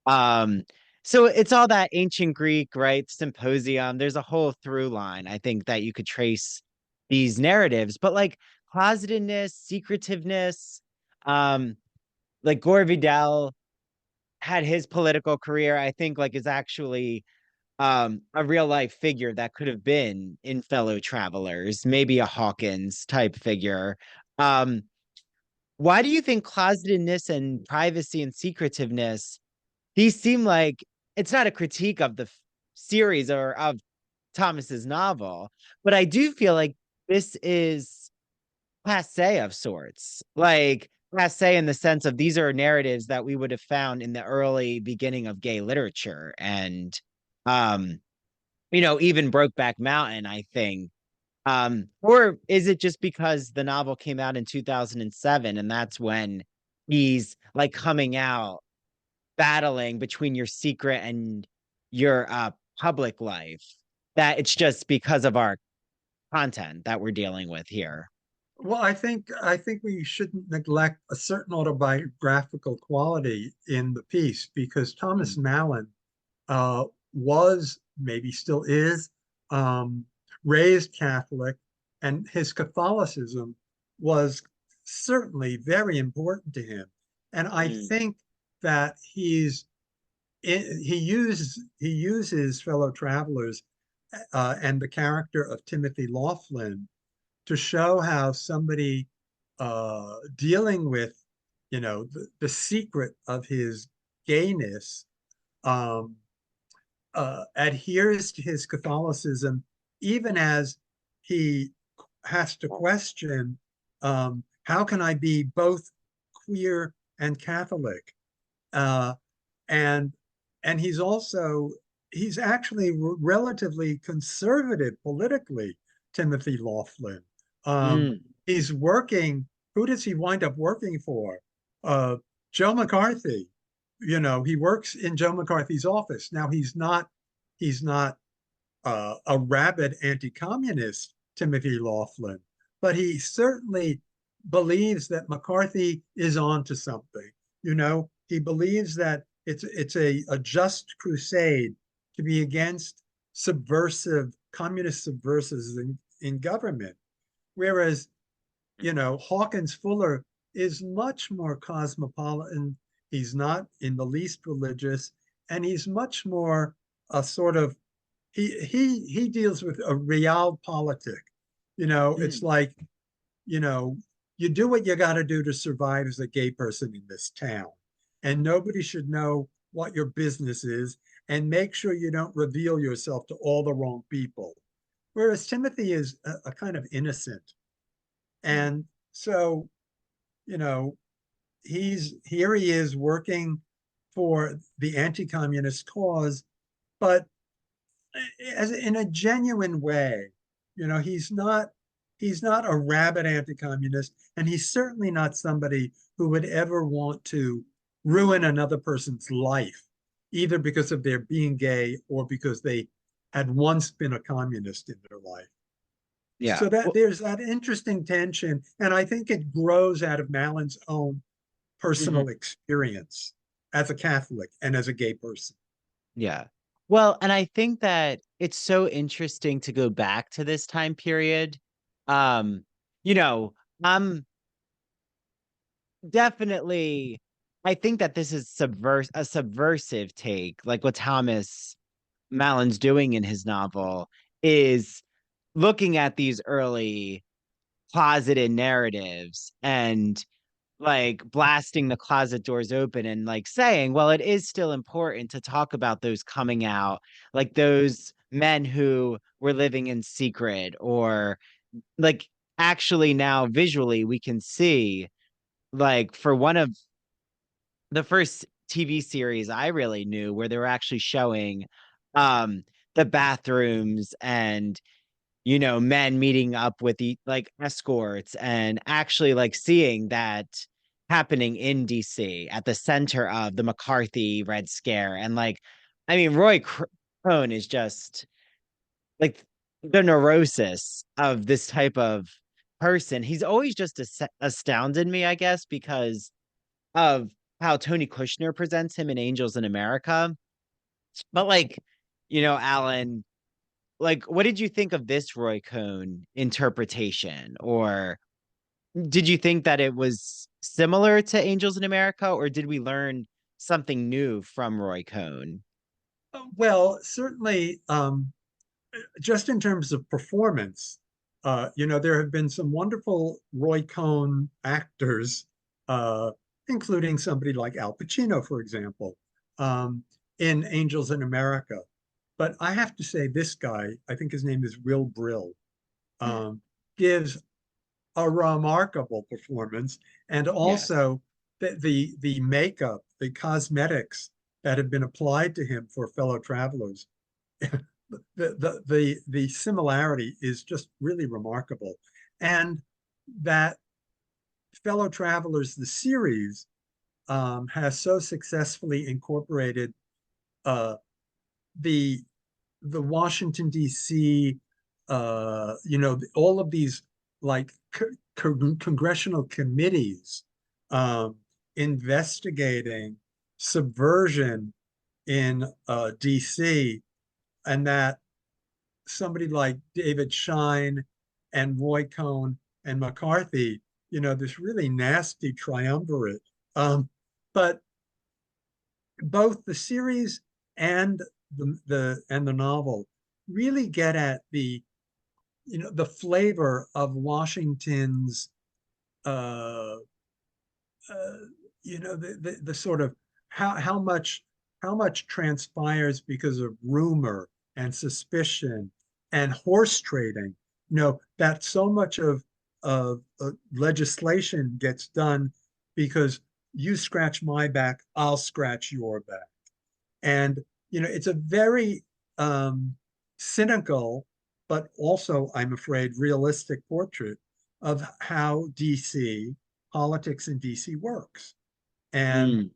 Speaker 3: Um, so it's all that ancient Greek, right? Symposium. There's a whole through line, I think, that you could trace these narratives, but like closetedness, secretiveness, like Gore Vidal had his political career, I think like is actually a real life figure that could have been in Fellow Travelers, maybe a Hawkins type figure. Um, why do you think closetedness and privacy and secretiveness, these seem like it's not a critique of the series or of Thomas's novel, but I do feel like this is passe of sorts. Like passe in the sense of these are narratives that we would have found in the early beginning of gay literature. And um, even Brokeback Mountain, I think. Or is it just because the novel came out in 2007 and that's when he's like coming out battling between your secret and your public life, that it's just because of our content that we're dealing with here?
Speaker 1: Well, I think we shouldn't neglect a certain autobiographical quality in the piece because Thomas
Speaker 3: Mm,
Speaker 1: Mallon was, maybe still is, um, raised Catholic, and his Catholicism was certainly very important to him. And I
Speaker 3: mm,
Speaker 1: think that he uses fellow travelers and the character of Timothy Laughlin to show how somebody dealing with, the secret of his gayness um, adheres to his Catholicism, even as he has to question, how can I be both queer and Catholic? Uh, and and he's actually relatively conservative politically, Timothy Laughlin. Um,
Speaker 3: mm,
Speaker 1: he's working. Who does he wind up working for? Uh, Joe McCarthy. He works in Joe McCarthy's office. Now he's not a rabid anti-communist, Timothy Laughlin, but he certainly believes that McCarthy is onto something. He believes that it's a just crusade to be against communist subversives in government. Whereas, Hawkins Fuller is much more cosmopolitan. He's not in the least religious, and he's much more a sort of he deals with a realpolitik. It's
Speaker 3: mm.
Speaker 1: like, you know, you do what you got to do to survive as a gay person in this town, and nobody should know what your business is, and make sure you don't reveal yourself to all the wrong people. Whereas Timothy is a kind of innocent,
Speaker 3: Mm.
Speaker 1: and so, you know, he is working for the anti-communist cause, but as in a genuine way. He's not a rabid anti-communist, and he's certainly not somebody who would ever want to ruin another person's life, either because of their being gay or because they had once been a communist in their life.
Speaker 3: Yeah.
Speaker 1: So that
Speaker 3: Well,
Speaker 1: there's that interesting tension, and I think it grows out of Mallon's own
Speaker 3: mhm.
Speaker 1: personal experience as a Catholic and as a gay person.
Speaker 3: Yeah. Well, and I think that it's so interesting to go back to this time period. Um, you know, I'm definitely I think that this is a subversive take, like what Thomas Mallon's doing in his novel is looking at these early closeted narratives and like blasting the closet doors open and like saying, well, it is still important to talk about those coming out, like those men who were living in secret, or like actually now visually we can see, like for one of the first TV series I really knew where they were actually showing um the bathrooms and men meeting up with the like escorts and actually like seeing that happening in DC at the center of the McCarthy Red Scare. And like, I mean, Cohn is just like the neurosis of this type of person. He's always just astounded me, I guess, because of how Tony Kushner presents him in Angels in America. But like, Alan, like what did you think of this Roy Cohn interpretation? Or did you think that it was similar to Angels in America, or did we learn something new from Roy Cohn?
Speaker 1: Well, certainly, just in terms of performance, there have been some wonderful Roy Cohn actors, uh, including somebody like Al Pacino, for example, um, in Angels in America. But I have to say, this guy, I think his name is Will Brill, um, gives a remarkable performance, and
Speaker 3: Yes.
Speaker 1: also the makeup, the cosmetics that have been applied to him for fellow travelers, the similarity is just really remarkable. And that fellow travelers, the series, has so successfully incorporated uh, the the Washington D.C. All of these like congressional committees um, investigating subversion in D.C. and that somebody like David Shine and Roy Cohn and McCarthy, this really nasty triumvirate. But both the series and the novel really get at the flavor of Washington's uh, uh, the sort of how much transpires because of rumor and suspicion and horse trading. That so much of legislation gets done because you scratch my back, I'll scratch your back. And it's a very cynical, but also, I'm afraid, realistic portrait of how DC politics in DC works. And
Speaker 3: Mm.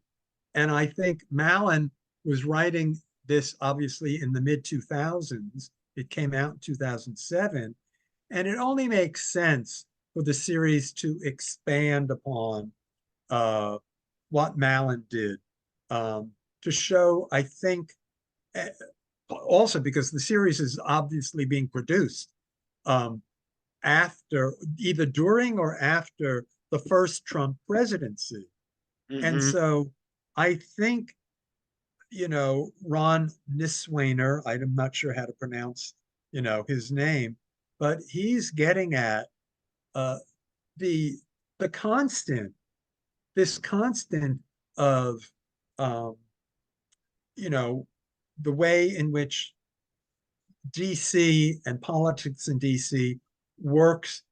Speaker 1: and I think Mallon was writing this obviously in the mid 2000s. It came out in 2007, and it only makes sense for the series to expand upon uh, what Mallon did, to show, I think, eh, also because the series is obviously being produced um, after, either during or after the first Trump presidency. And
Speaker 3: Hmm.
Speaker 1: so I think, Ron Niswainer, I'm not sure how to pronounce, his name, but he's getting at uh, the the constant, this constant of, um, you know, the way in which DC and politics in DC works.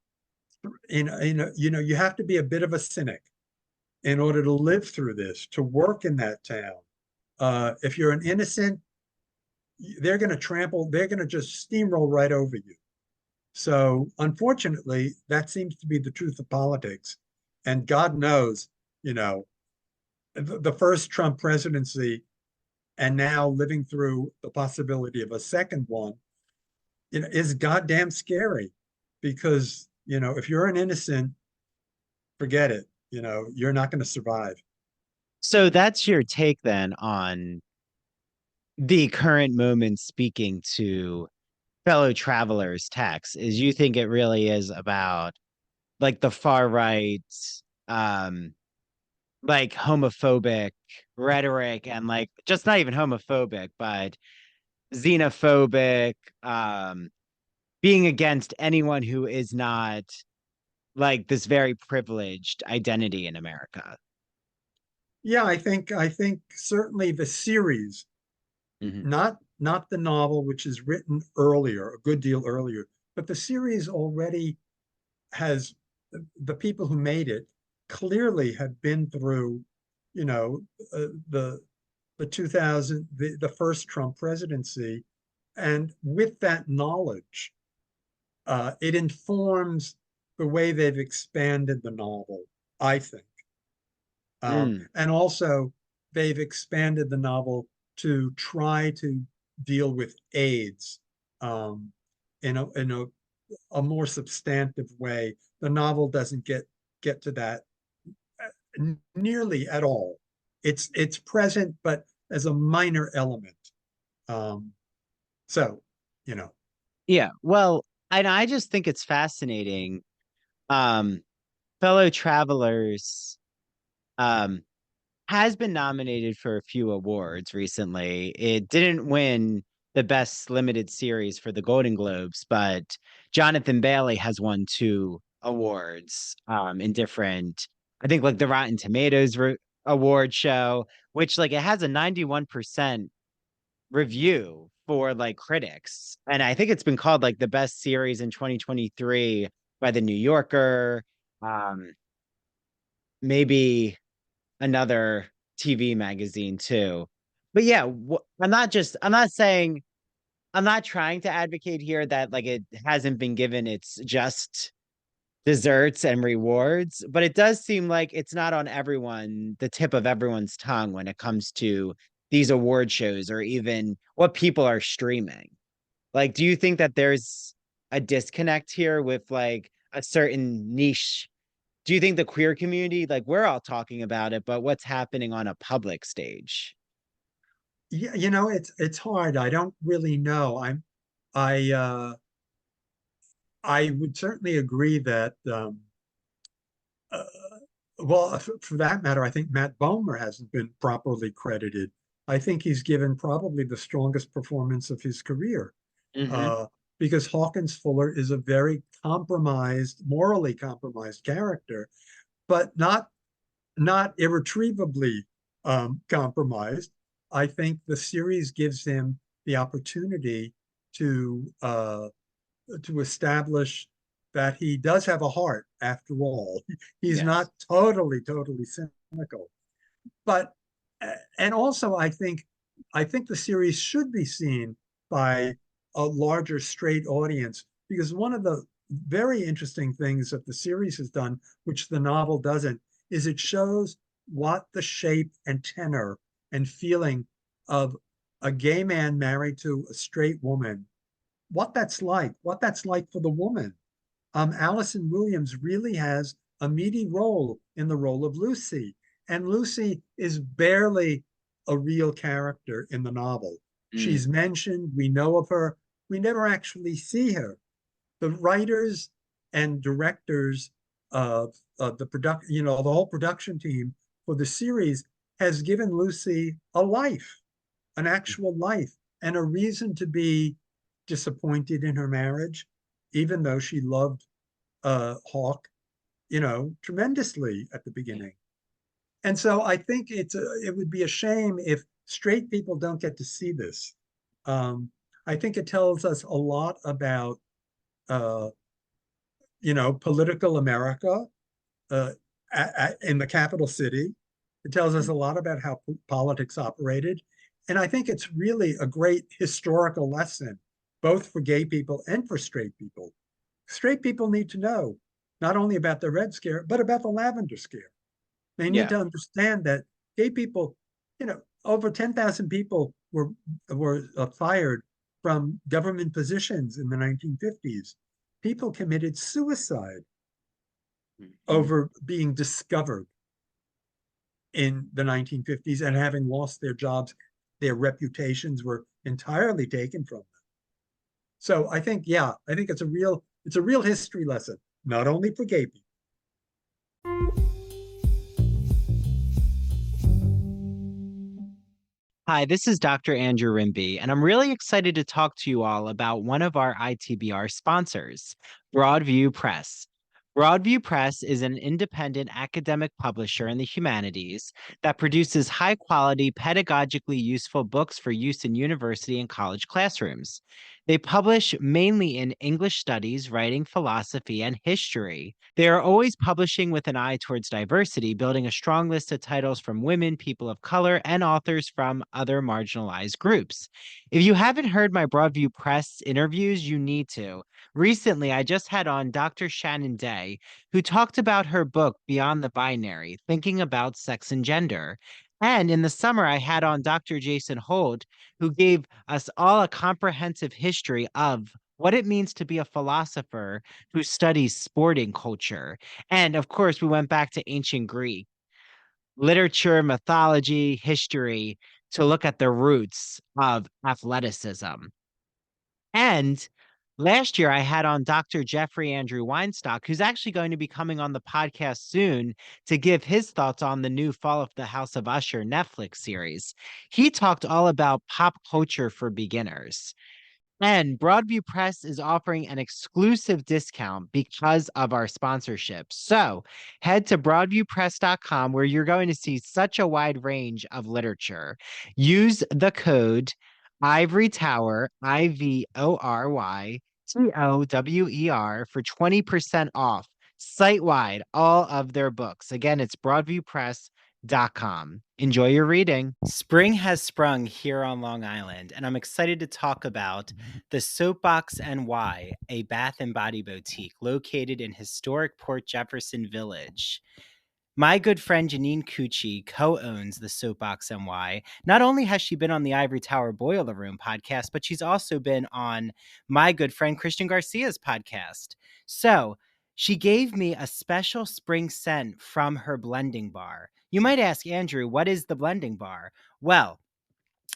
Speaker 1: You have to be a bit of a cynic in order to live through this, to work in that town. If you're an innocent they're going to trample, they're going to just steamroll right over you. So unfortunately, that seems to be the truth of politics. And God knows, you know, the first Trump presidency and now living through the possibility of a second one, you know, is goddamn scary because, you know, if you're an innocent, forget it. You know, you're not going to survive.
Speaker 3: So that's your take then on the current moment speaking to fellow travelers text is you think it really is about like the far right um like homophobic rhetoric and like just not even homophobic but xenophobic um being against anyone who is not like this very privileged identity in America.
Speaker 1: Yeah, I think certainly the series,
Speaker 3: Hmm.
Speaker 1: not the novel, which is written earlier, a good deal earlier, but the series already has the people who made it clearly have been through, you know, the 2000 the first Trump presidency, and with that knowledge, it informs the way they've expanded the novel, I think.
Speaker 3: Mm.
Speaker 1: And also, they've expanded the novel to try to deal with AIDS in a more substantive way. The novel doesn't get to that nearly at all. It's present, but as a minor element. Um, so, you know,
Speaker 3: Yeah, well, and I just think it's fascinating. um Fellow Travelers um has been nominated for a few awards recently. It didn't win the best limited series for the Golden Globes, but Jonathan Bailey has won two awards in different, I think like the Rotten Tomatoes award show, which like it has a 91% review for like critics. And I think it's been called like the best series in 2023 by the New Yorker. Um, maybe another TV magazine too. But yeah, I'm not saying, I'm not trying to advocate here that like it hasn't been given its just desserts and rewards, but it does seem like it's not on the tip of everyone's tongue when it comes to these award shows or even what people are streaming. Like, do you think that there's a disconnect here with like a certain niche? Do you think the queer community, like we're all talking about it, but what's happening on a public stage?
Speaker 1: yeah, you know, it's hard. I don't really know. I I would certainly agree that uh, well, for that matter, I think Matt Bomer hasn't been properly credited. I think he's given probably the strongest performance of his career,
Speaker 3: Hmm.
Speaker 1: uh, because Hawkins Fuller is a very compromised, morally compromised character, but not irretrievably compromised. I think the series gives him the opportunity to uh, to establish that he does have a heart after all. He's
Speaker 3: Yes.
Speaker 1: not totally cynical. But and also I think the series should be seen by a larger straight audience because one of the very interesting things that the series has done, which the novel doesn't, is it shows what the shape and tenor and feeling of a gay man married to a straight woman, what that's like for the woman. Allison Williams really has a meaty role in the role of Lucy, and Lucy is barely a real character in the novel.
Speaker 3: Mm.
Speaker 1: She's mentioned, we know of her, we never actually see her. The writers and directors of the production, you know, the whole production team for the series has given Lucy a life, an actual life, and a reason to be disappointed in her marriage, even though she loved Hawk, you know, tremendously at the beginning. And so I think it would be a shame if straight people don't get to see this. Um, I think it tells us a lot about, uh, you know, political America uh, in the capital city. It tells us a lot about how politics operated. And I think it's really a great historical lesson, both for gay people and for straight people. Straight people need to know not only about the Red Scare, but about the Lavender Scare. They need
Speaker 3: Yeah.
Speaker 1: to understand that gay people, over 10,000 people were fired from government positions in the 1950s. People committed suicide over being discovered in the 1950s and having lost their jobs. Their reputations were entirely taken from them. So I think, yeah, I think it's a real history lesson, not only for gay people.
Speaker 3: Hi, this is Dr. Andrew Rimby, and I'm really excited to talk to you all about one of our ITBR sponsors, Broadview Press. Broadview Press is an independent academic publisher in the humanities that produces high-quality, pedagogically useful books for use in university and college classrooms. They publish mainly in English studies, writing, philosophy, and history. They are always publishing with an eye towards diversity, building a strong list of titles from women, people of color, and authors from other marginalized groups. If you haven't heard my Broadview Press interviews, you need to. Recently, I just had on Dr. Shannon Day, who talked about her book, Beyond the Binary, Thinking About Sex and Gender. And in the summer, I had on Dr. Jason Holt, who gave us all a comprehensive history of what it means to be a philosopher who studies sporting culture. And of course, we went back to ancient Greek, literature, mythology, history to look at the roots of athleticism. And last year, I had on Dr. Jeffrey Andrew Weinstock, who's actually going to be coming on the podcast soon to give his thoughts on the new Fall of the House of Usher Netflix series. He talked all about pop culture for beginners. And Broadview Press is offering an exclusive discount because of our sponsorship. So head to broadviewpress.com where you're going to see such a wide range of literature. Use the code Ivory Tower, IVORYTOWER for 20% off site-wide all of their books. Again, it's broadviewpress.com. Enjoy your reading. Spring has sprung here on Long Island, and I'm excited to talk about the Soapbox NY, a bath and body boutique located in historic Port Jefferson Village. My good friend Janine Cucci co-owns the Soapbox NY. Not only has she been on the Ivory Tower Boiler Room podcast, but she's also been on my good friend Christian Garcia's podcast. So she gave me a special spring scent from her blending bar. You might ask, Andrew, what is the blending bar? Well,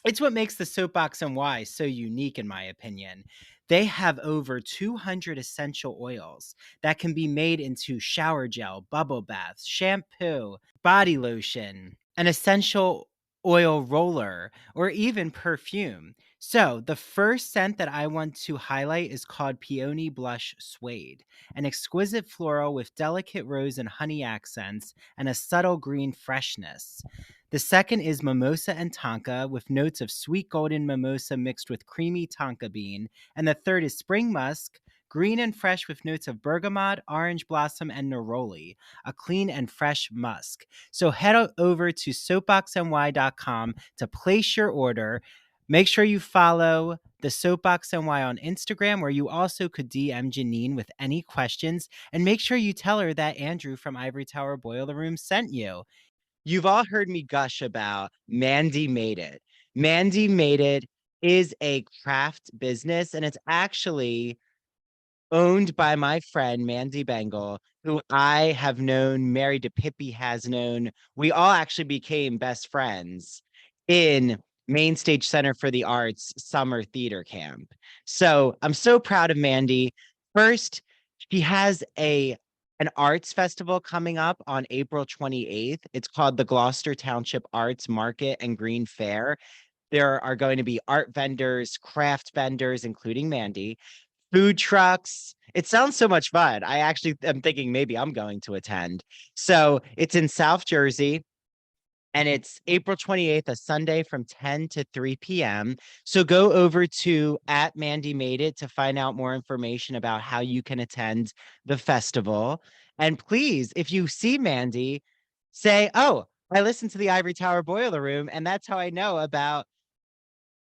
Speaker 3: it's what makes the Soapbox NY so unique, in my opinion. They have over 200 essential oils that can be made into shower gel, bubble baths, shampoo, body lotion, an essential oil roller, or even perfume. So the first scent that I want to highlight is called Peony Blush Suede, an exquisite floral with delicate rose and honey accents and a subtle green freshness. The second is Mimosa and Tonka with notes of sweet golden mimosa mixed with creamy Tonka bean. And the third is Spring Musk, green and fresh with notes of bergamot, orange blossom, and neroli, a clean and fresh musk. So head over to soapboxny.com to place your order. Make sure you follow the Soapbox NY on Instagram, where you also could DM Janine with any questions. And make sure you tell her that Andrew from Ivory Tower Boiler Room sent you. You've all heard me gush about Mandy Made It. Mandy Made It is a craft business, and it's actually owned by my friend Mandy Bengal, who I have known, Mary DePippi has known. We all actually became best friends in Main Stage Center for the Arts summer theater camp. So I'm so proud of Mandy. First, she has an arts festival coming up on April 28th. It's called the Gloucester Township Arts Market and Green Fair. There are going to be art vendors, craft vendors, including Mandy, food trucks. It sounds so much fun. I actually am thinking maybe I'm going to attend. So it's in South Jersey. And it's April 28th, a Sunday from 10 to 3 p.m. So go over to @MandyMadeIt to find out more information about how you can attend the festival. And please, if you see Mandy, say, oh, I listened to the Ivory Tower Boiler Room, and that's how I know about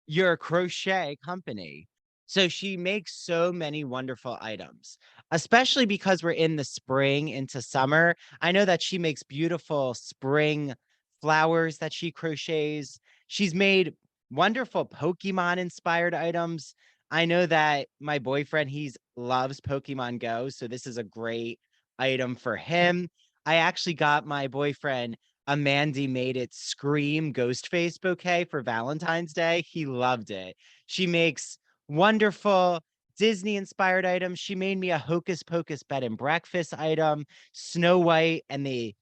Speaker 3: your crochet company. So she makes so many wonderful items, especially because we're in the spring into summer. I know that she makes beautiful spring flowers that she crochets. She's made wonderful Pokemon inspired items. I know that my boyfriend, he's loves Pokemon Go, so this is a great item for him. I actually got my boyfriend a Mandy Made It Scream Ghostface bouquet for Valentine's Day. He loved it. She makes wonderful Disney inspired items. She made me a Hocus Pocus bed and breakfast item, Snow White and the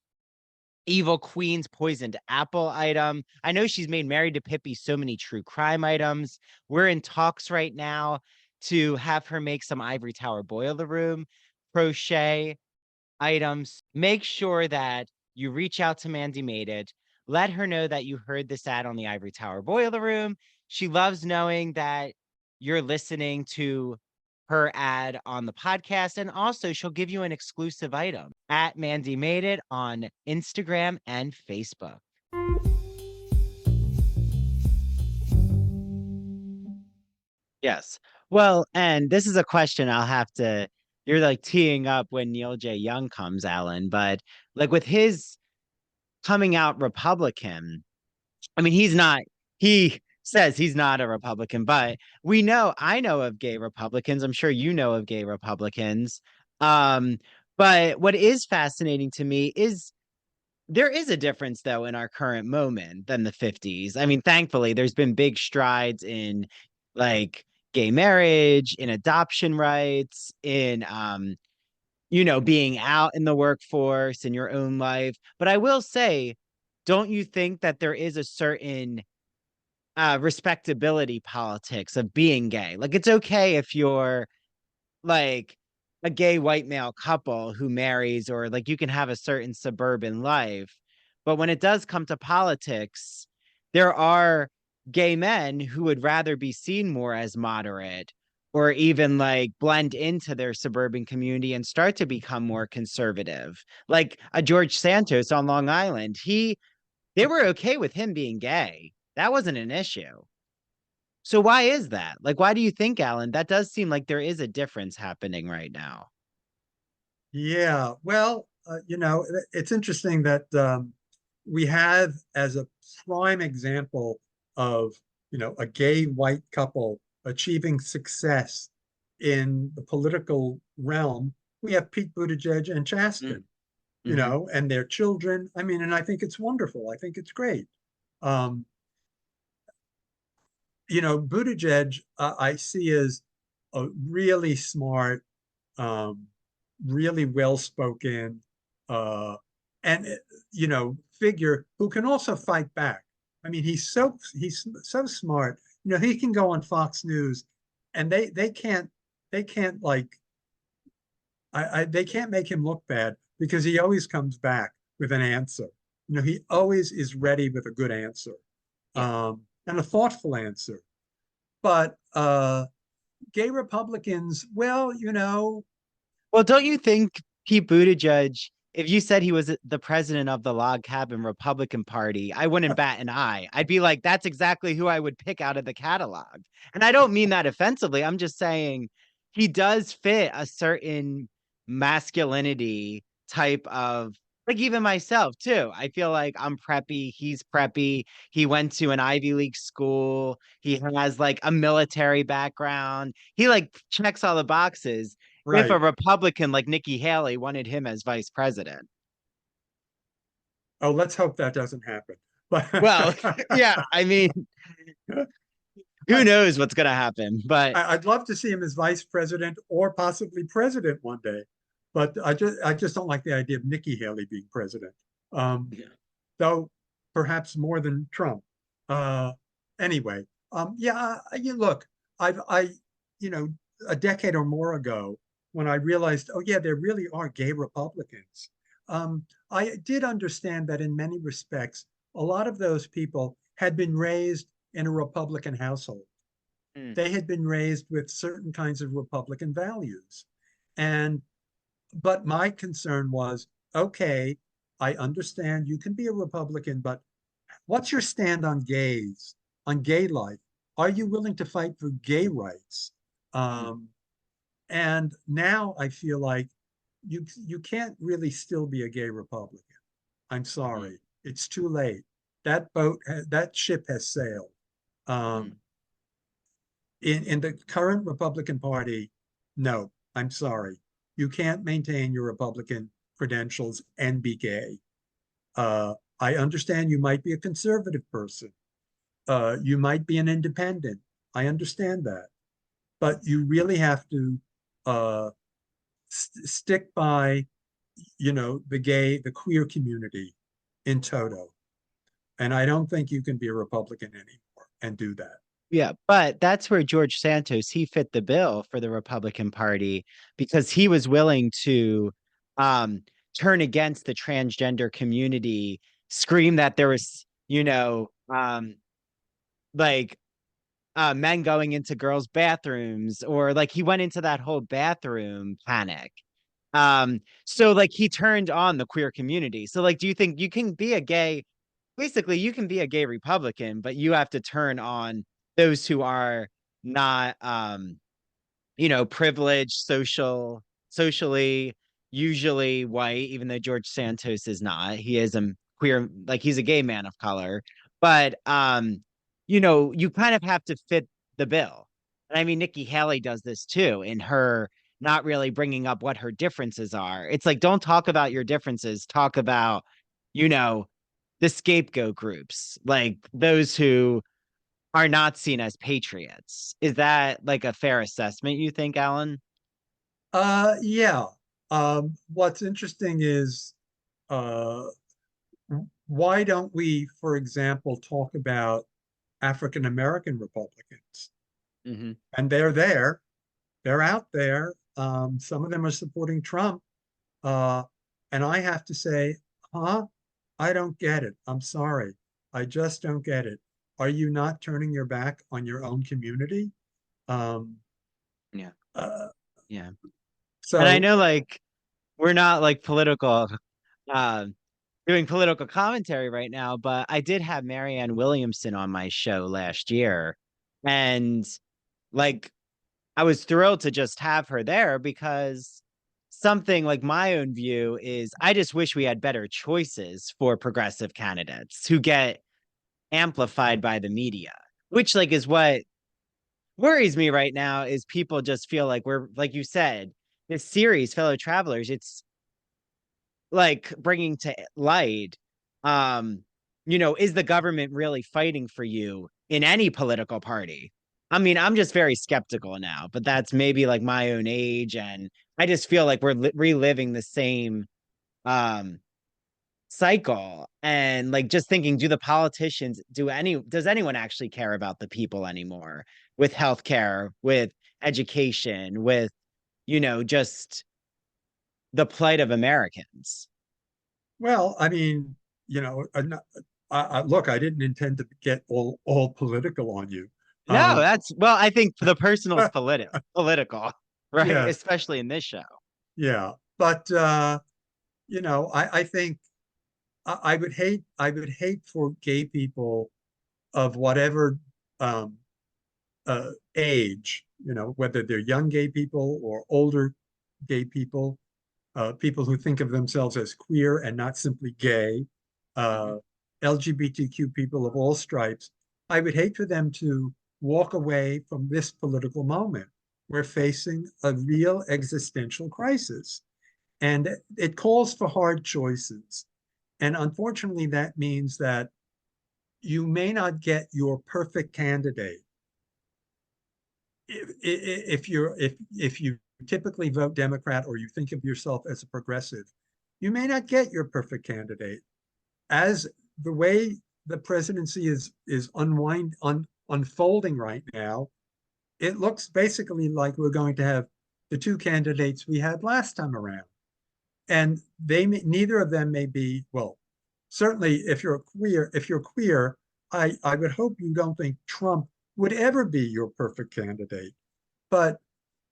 Speaker 3: Evil Queen's poisoned apple item. I know she's made Married to Pippi so many true crime items. We're in talks right now to have her make some Ivory Tower Boiler Room crochet items. Make sure that you reach out to Mandy Made It. Let her know that you heard this ad on the Ivory Tower Boiler Room. She loves knowing that you're listening to her ad on the podcast. And also, she'll give you an exclusive item at Mandy Made It on Instagram and Facebook. Yes. Well, and this is a question I'll have to, you're like teeing up when Neil J. Young comes, Alan, but like with his coming out Republican, I mean, he says he's not a Republican, but I know of gay Republicans. I'm sure you know of gay Republicans. Um, but what is fascinating to me is there is a difference, though, in our current moment than the 50s. I mean, thankfully, there's been big strides in like gay marriage, in adoption rights, in being out in the workforce in your own life. But I will say, don't you think that there is a certain respectability politics of being gay? Like, it's okay if you're like a gay white male couple who marries, or like you can have a certain suburban life. But when it does come to politics, there are gay men who would rather be seen more as moderate or even like blend into their suburban community and start to become more conservative. Like a George Santos on Long Island, they were okay with him being gay. That wasn't an issue. So why is that? Like, why do you think, Alan? That does seem like there is a difference happening right now.
Speaker 1: Yeah, well, it's interesting that we have as a prime example of, a gay white couple achieving success in the political realm. We have Pete Buttigieg and Chasten,
Speaker 3: Mm-hmm.
Speaker 1: and their children. I mean, and I think it's wonderful. I think it's great. Um, Buttigieg, I see as a really smart, um, really well-spoken, uh, and figure who can also fight back. I mean, he's so smart. He can go on Fox News, and they can't like they can't make him look bad because he always comes back with an answer. He always is ready with a good answer,
Speaker 3: Yeah.
Speaker 1: and a thoughtful answer. But gay Republicans, well,
Speaker 3: Well, don't you think Pete Buttigieg, if you said he was the president of the Log Cabin Republican Party, I wouldn't bat an eye. I'd be like, that's exactly who I would pick out of the catalog. And I don't mean that offensively. I'm just saying he does fit a certain masculinity type of, like, even myself too. I feel like I'm preppy. He's preppy. He went to an Ivy League school. He has like a military background. He like checks all the boxes if a
Speaker 1: right.
Speaker 3: Republican like Nikki Haley wanted him as vice president.
Speaker 1: Oh, let's hope that doesn't happen. But
Speaker 3: Well, yeah, I mean, who
Speaker 1: I,
Speaker 3: knows what's going to happen, but
Speaker 1: I'd love to see him as vice president or possibly president one day. But I just don't like the idea of Nikki Haley being president. Um, though perhaps more than Trump. Uh, anyway, yeah, look, I, you know, a decade or more ago, when I realized, oh yeah, there really are gay Republicans. I did understand that in many respects, a lot of those people had been raised in a Republican household.
Speaker 3: mm,
Speaker 1: They had been raised with certain kinds of Republican values. And but my concern was, okay, I understand you can be a Republican, but what's your stand on gays, on gay life? are you willing to fight for gay rights?
Speaker 3: Mm,
Speaker 1: And now I feel like you can't really still be a gay Republican. I'm
Speaker 3: mm,
Speaker 1: sorry, it's too late. That ship has sailed.
Speaker 3: mm.
Speaker 1: Um, in the current Republican Party, no, I'm sorry, you can't maintain your Republican credentials and be gay. I understand you might be a conservative person. You might be an independent. I understand that, but you really have to uh, stick by, the queer community in toto. And I don't think you can be a Republican anymore and do that.
Speaker 3: Yeah, but that's where George Santos, he fit the bill for the Republican Party because he was willing to um turn against the transgender community, scream that there was, like men going into girls' bathrooms, or like he went into that whole bathroom panic. So like he turned on the queer community. So like, do you think you can be a gay, basically you can be a gay Republican, but you have to turn on those who are not privileged, socially, usually white, even though George Santos is not. He is a queer, like he's a gay man of color. But you kind of have to fit the bill. And I mean, Nikki Haley does this too in her not really bringing up what her differences are. It's like, don't talk about your differences, talk about, you know, the scapegoat groups, like those who are not seen as patriots. Is that like a fair assessment, you think, Alan?
Speaker 1: Yeah. What's interesting is uh, why don't we, for example, talk about African American Republicans?
Speaker 3: Hmm.
Speaker 1: And they're out there. Some of them are supporting Trump. Uh, and I have to say, huh? I don't get it. I'm sorry. I just don't get it. Are you not turning your back on your own community? Um,
Speaker 3: Yeah.
Speaker 1: uh,
Speaker 3: Yeah. And I
Speaker 1: so,
Speaker 3: know like we're not like political uh doing political commentary right now, but I did have Marianne Williamson on my show last year. And like I was thrilled to just have her there because something like my own view is I just wish we had better choices for progressive candidates who get amplified by the media, which like is what worries me right now is people just feel like we're, like you said, this series, Fellow Travelers, it's like bringing to light, um, is the government really fighting for you in any political party? I mean, I'm just very skeptical now, but that's maybe like my own age. And I just feel like we're reliving the same um, cycle. And like just thinking, does anyone actually care about the people anymore with healthcare, with education, with, just the plight of Americans?
Speaker 1: well, I mean, look, I didn't intend to get all political on you.
Speaker 3: No,
Speaker 1: Um,
Speaker 3: that's well, I think the personal is political, right?
Speaker 1: yes,
Speaker 3: Especially in this show.
Speaker 1: yeah, but I think I would hate for gay people of whatever um, age, whether they're young gay people or older gay people, people who think of themselves as queer and not simply gay,
Speaker 3: Hmm.
Speaker 1: uh, LGBTQ people of all stripes. I would hate for them to walk away from this political moment. We're facing a real existential crisis, and it calls for hard choices. And unfortunately, that means that you may not get your perfect candidate if you typically vote Democrat or you think of yourself as a progressive. You may not get your perfect candidate. As the way the presidency is unfolding right now, it looks basically like we're going to have the two candidates we had last time around, and neither of them may be well. Certainly, if you're queer, I would hope you don't think Trump would ever be your perfect candidate. But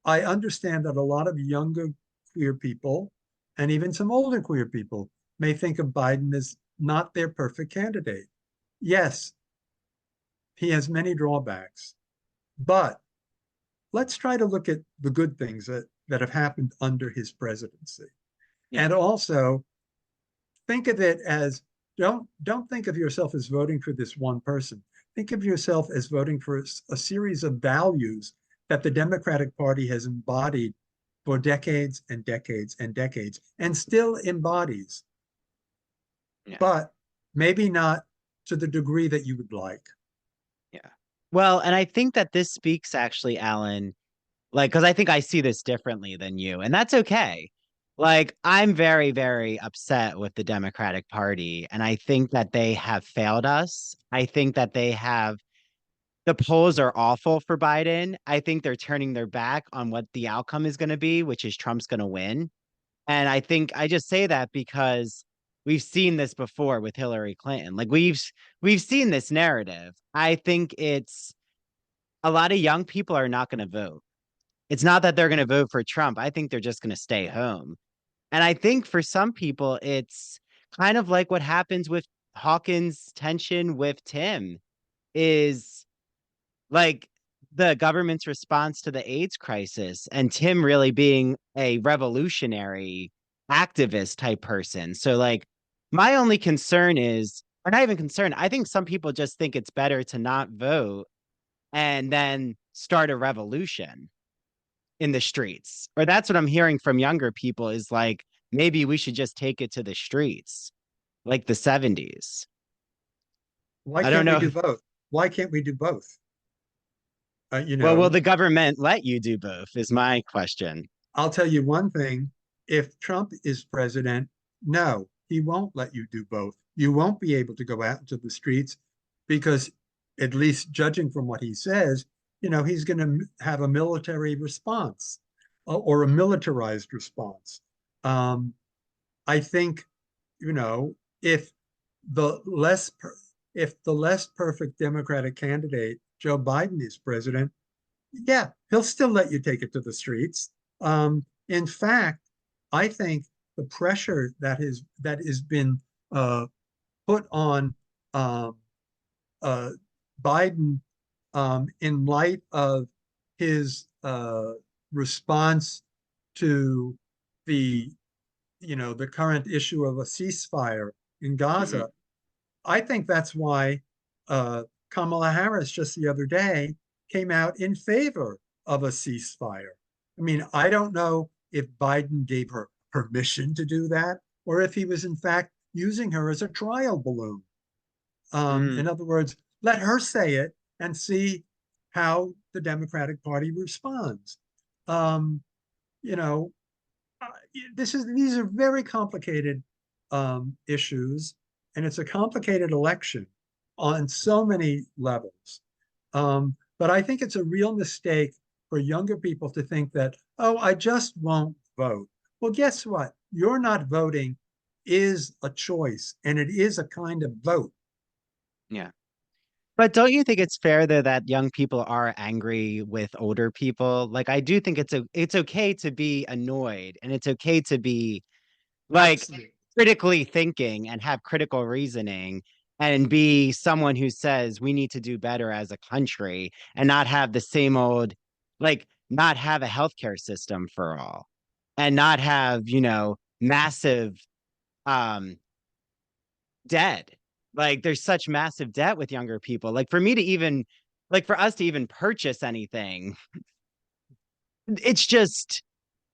Speaker 1: I understand that a lot of younger queer people and even some older queer people may think of Biden as not their perfect candidate. Yes, he has many drawbacks. But let's try to look at the good things that have happened under his presidency.
Speaker 3: Yeah.
Speaker 1: And also think of it as don't think of yourself as voting for this one person. Think of yourself as voting for a series of values that the Democratic Party has embodied for decades and decades and decades and still embodies,
Speaker 3: Yeah.
Speaker 1: but maybe not to the degree that you would like.
Speaker 3: Yeah. Well, and I think that this speaks actually, Alan, like, because I think I see this differently than you, and that's okay. Like, I'm very, very upset with the Democratic Party, and I think that they have failed us. I think that the polls are awful for Biden. I think they're turning their back on what the outcome is going to be, which is Trump's going to win. And I think I just say that because we've seen this before with Hillary Clinton. Like we've seen this narrative. I think it's a lot of young people are not going to vote. It's not that they're going to vote for Trump. I think they're just going to stay home. And I think for some people, it's kind of like what happens with Hawkins' tension with Tim is like the government's response to the AIDS crisis and Tim really being a revolutionary activist type person. So like my only concern is, or not even concern, I think some people just think it's better to not vote and then start a revolution in the streets. Or that's what I'm hearing from younger people is like, maybe we should just take it to the streets, like the 70s.
Speaker 1: Why
Speaker 3: I don't
Speaker 1: can't we
Speaker 3: know.
Speaker 1: do both? Why can't we do both? You
Speaker 3: Well, will
Speaker 1: know,
Speaker 3: the government let you do both is my question.
Speaker 1: I'll tell you one thing. If Trump is president, no, he won't let you do both. You won't be able to go out into the streets because, at least judging from what he says, he's going to have a military response or a militarized response. Um, I think, if the less if the less perfect Democratic candidate, Joe Biden, is president, yeah, he'll still let you take it to the streets. In fact, I think the pressure that has been uh, put on um, uh, Biden in light of his response to the the current issue of a ceasefire in
Speaker 3: Mhm.
Speaker 1: Gaza. I think that's why Kamala Harris just the other day came out in favor of a ceasefire. I mean, I don't know if Biden gave her permission to do that or if he was in fact using her as a trial balloon. In
Speaker 3: Mm.
Speaker 1: other words, let her say it and see how the Democratic Party responds. Um, you know, uh, these are very complicated issues, and it's a complicated election on so many levels. But I think it's a real mistake for younger people to think that, oh, I just won't vote. Well, guess what? You're not voting is a choice, and it is a kind of vote.
Speaker 3: Yeah. But don't you think it's fair though that young people are angry with older people? Like I do think it's okay to be annoyed and it's okay to be like
Speaker 1: Absolutely.
Speaker 3: critically thinking and have critical reasoning and be someone who says we need to do better as a country and not have the same old like not have a healthcare system for all and not have, massive um debt. Like there's such massive debt with younger people. Like for me to even like for us to even purchase anything, it's just,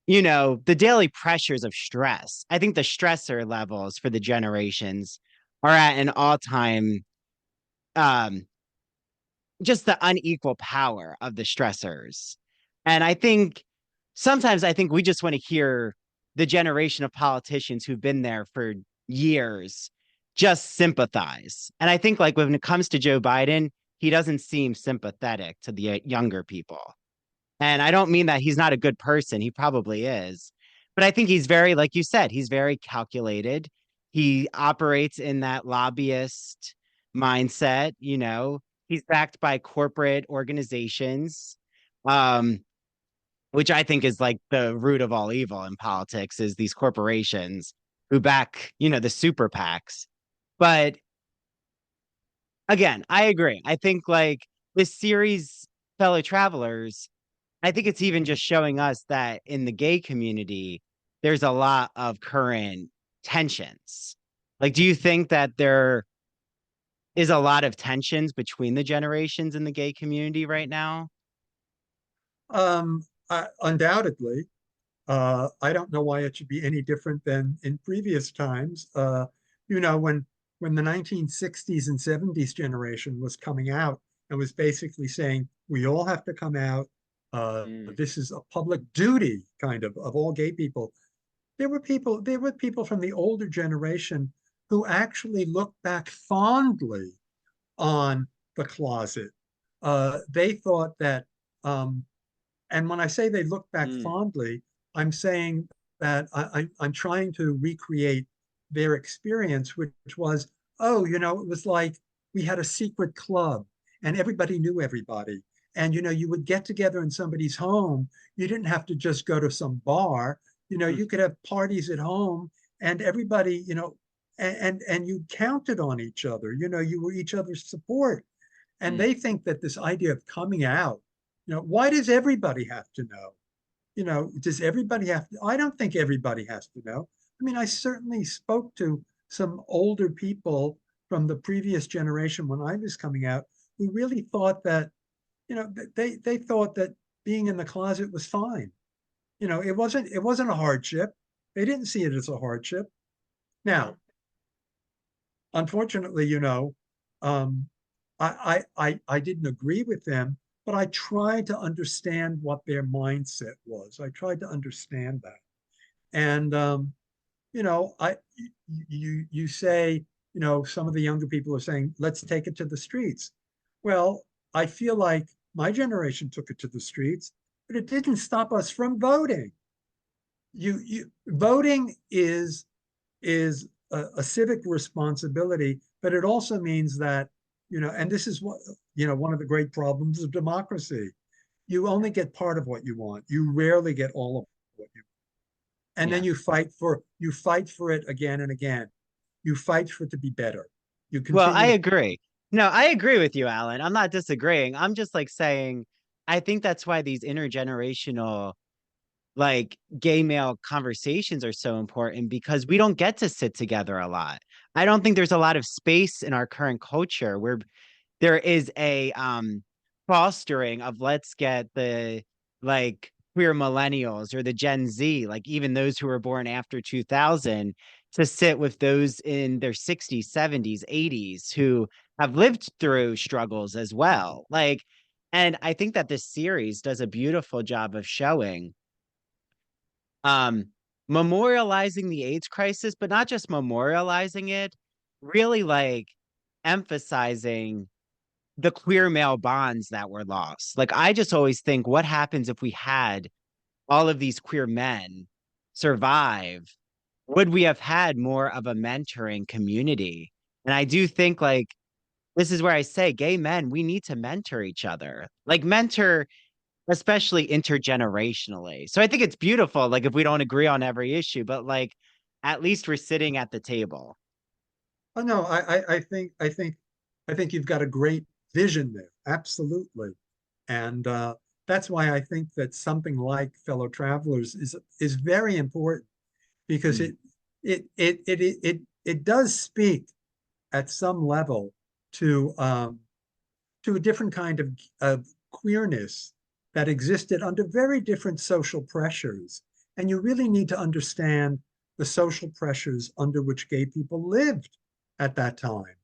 Speaker 3: the daily pressures of stress. I think the stressor levels for the generations are at an all-time um just the unequal power of the stressors. And I think sometimes I think we just want to hear the generation of politicians who've been there for years just sympathize. And I think like when it comes to Joe Biden, he doesn't seem sympathetic to the younger people. And I don't mean that he's not a good person. He probably is. But I think he's very, like you said, he's very calculated. He operates in that lobbyist mindset, He's backed by corporate organizations, um, which I think is like the root of all evil in politics is these corporations who back, the super PACs. But again, I agree. I think like this series, Fellow Travelers, I think it's even just showing us that in the gay community, there's a lot of current tensions. Like, do you think that there is a lot of tensions between the generations in the gay community right now?
Speaker 1: Undoubtedly, I don't know why it should be any different than in previous times. When the 1960s and 70s generation was coming out and was basically saying we all have to come out.
Speaker 3: Mm,
Speaker 1: This is a public duty, kind of all gay people. There were people from the older generation who actually looked back fondly on the closet. They thought that um, and when I say they look back
Speaker 3: mm,
Speaker 1: fondly, I'm saying that I'm trying to recreate their experience, which was, oh, it was like we had a secret club and everybody knew everybody. And, you would get together in somebody's home. You didn't have to just go to some bar.
Speaker 3: mm,
Speaker 1: You could have parties at home and everybody, and you counted on each other. You were each other's support. And
Speaker 3: mm.
Speaker 1: they think that this idea of coming out, why does everybody have to know? Does everybody have to? I don't think everybody has to know. I mean, I certainly spoke to some older people from the previous generation when I was coming out who really thought that, they thought that being in the closet was fine. It wasn't a hardship. They didn't see it as a hardship. Now, unfortunately, um, I didn't agree with them, but I tried to understand what their mindset was. I tried to understand that. And I you say, some of the younger people are saying, let's take it to the streets. Well, I feel like my generation took it to the streets, but it didn't stop us from voting. Voting is a civic responsibility, but it also means that, and this is what, one of the great problems of democracy. You only get part of what you want. You rarely get all of what you want. And then
Speaker 3: Yeah.
Speaker 1: you fight for it again and again. You fight for it to be better. You
Speaker 3: Well, I
Speaker 1: continue to.
Speaker 3: agree. No, I agree with you, Alan. I'm not disagreeing. I'm just like saying, I think that's why these intergenerational like gay male conversations are so important because we don't get to sit together a lot. I don't think there's a lot of space in our current culture where there is a fostering of let's get the like queer millennials or the Gen Z, like even those who were born after 2000 to sit with those in their 60s, 70s, 80s who have lived through struggles as well. Like, and I think that this series does a beautiful job of showing um memorializing the AIDS crisis, but not just memorializing it, really like emphasizing the queer male bonds that were lost. Like I just always think what happens if we had all of these queer men survive? Would we have had more of a mentoring community? And I do think like this is where I say gay men, we need to mentor each other. Like mentor especially intergenerationally. So I think it's beautiful, like if we don't agree on every issue, but like at least we're sitting at the table.
Speaker 1: Oh no, I think you've got a great vision there. Absolutely. And that's why I think that something like Fellow Travelers is very important because
Speaker 3: Mm.
Speaker 1: it does speak at some level to to a different kind of queerness that existed under very different social pressures. And you really need to understand the social pressures under which gay people lived at that time.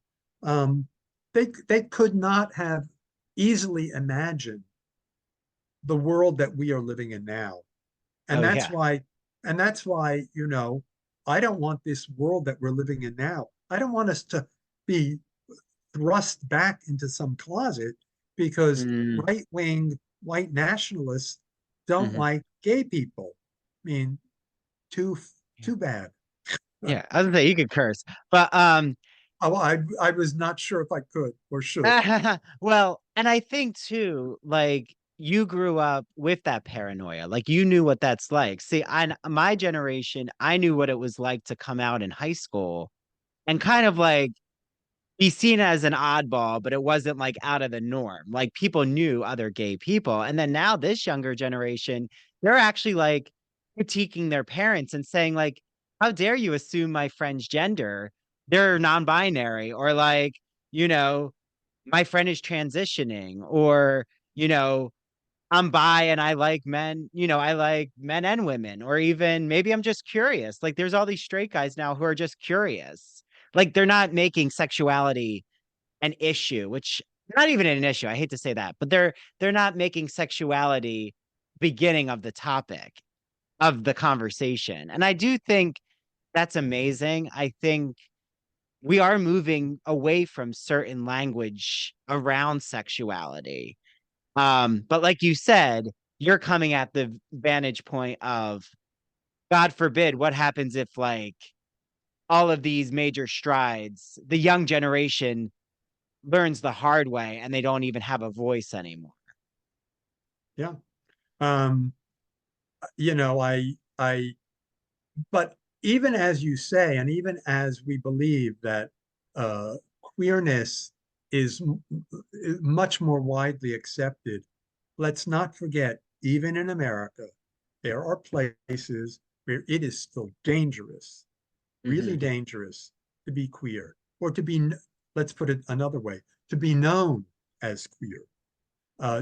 Speaker 1: Um, they could not have easily imagined the world that we are living in now. And
Speaker 3: Oh
Speaker 1: that's
Speaker 3: yeah.
Speaker 1: why, and that's why, I don't want this world that we're living in now. I don't want us to be thrust back into some closet because
Speaker 3: Mm,
Speaker 1: right-wing white nationalists don't
Speaker 3: mhm.
Speaker 1: like gay people. I mean, too
Speaker 3: Yeah.
Speaker 1: too bad.
Speaker 3: Yeah, I was gonna say you could curse, but
Speaker 1: I was not sure if I could or should.
Speaker 3: well, and I think too, like you grew up with that paranoia, like you knew what that's like. See, I my generation, I knew what it was like to come out in high school and kind of like be seen as an oddball, but it wasn't like out of the norm. Like people knew other gay people. And then now this younger generation, they're actually like critiquing their parents and saying, like, how dare you assume my friend's gender? They're non-binary, or like, you know, my friend is transitioning, or, you know, I'm bi and I like men, I like men and women, or even maybe I'm just curious. Like there's all these straight guys now who are just curious. Like they're not making sexuality an issue, which not even an issue. I hate to say that, but they're not making sexuality beginning of the topic of the conversation. And I do think that's amazing. I think we are moving away from certain language around sexuality. But like you said, you're coming at the vantage point of God forbid, what happens if like all of these major strides, the young generation learns the hard way and they don't even have a voice anymore.
Speaker 1: Yeah. Um, you know, but even as you say, and even as we believe that queerness is much more widely accepted, let's not forget, even in America, there are places where it is still dangerous, really
Speaker 3: Mm-hmm.
Speaker 1: dangerous to be queer, or to be, let's put it another way, to be known as queer,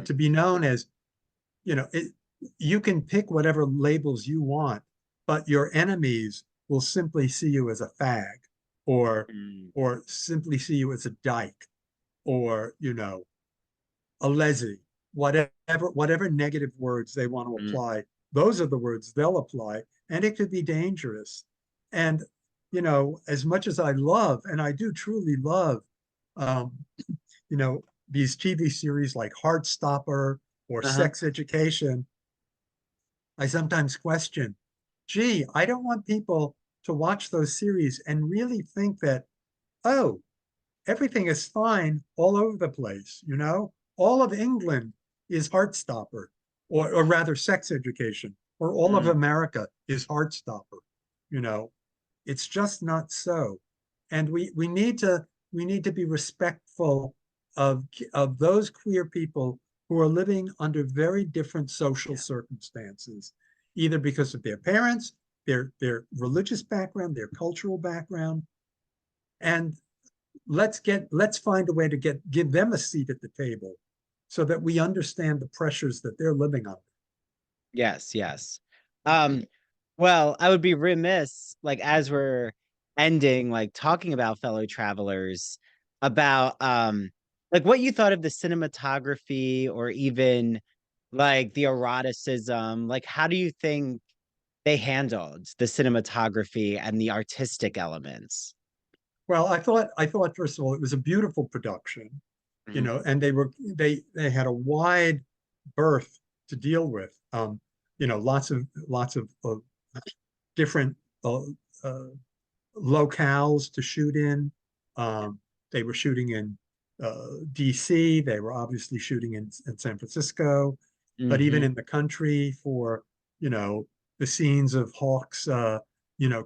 Speaker 1: to be known as, you can pick whatever labels you want, but your enemies will simply see you as a fag, or
Speaker 3: Mm.
Speaker 1: or simply see you as a dyke, or a lessee, whatever negative words they want to
Speaker 3: Mm.
Speaker 1: apply, those are the words they'll apply, and it could be dangerous. And as much as I love, and I do truly love, um, these TV series like Heartstopper or
Speaker 3: Uh-huh.
Speaker 1: Sex Education, I sometimes question, gee, I don't want people to watch those series and really think that, oh, everything is fine all over the place, All of England is Heartstopper, or rather Sex Education, or all of
Speaker 3: Mm.
Speaker 1: America is Heartstopper, you know. It's just not so. And we need to be respectful of those queer people who are living under very different social
Speaker 3: Yeah.
Speaker 1: circumstances, either because of their parents, their religious background, their cultural background, and let's find a way to give them a seat at the table so that we understand the pressures that they're living under.
Speaker 3: Yes, yes. Um, well, I would be remiss, like as we're ending, like talking about fellow travelers, about like what you thought of the cinematography or even like the eroticism. Like how do you think they handled the cinematography and the artistic elements?
Speaker 1: Well, I thought first of all it was a beautiful production,
Speaker 3: Mhm.
Speaker 1: and they had a wide berth to deal with. Lots of different uh, uh, locales to shoot in. They were shooting in D.C. They were obviously shooting in San Francisco, but even
Speaker 3: Mhm.
Speaker 1: in the country for you know the scenes of Hawk's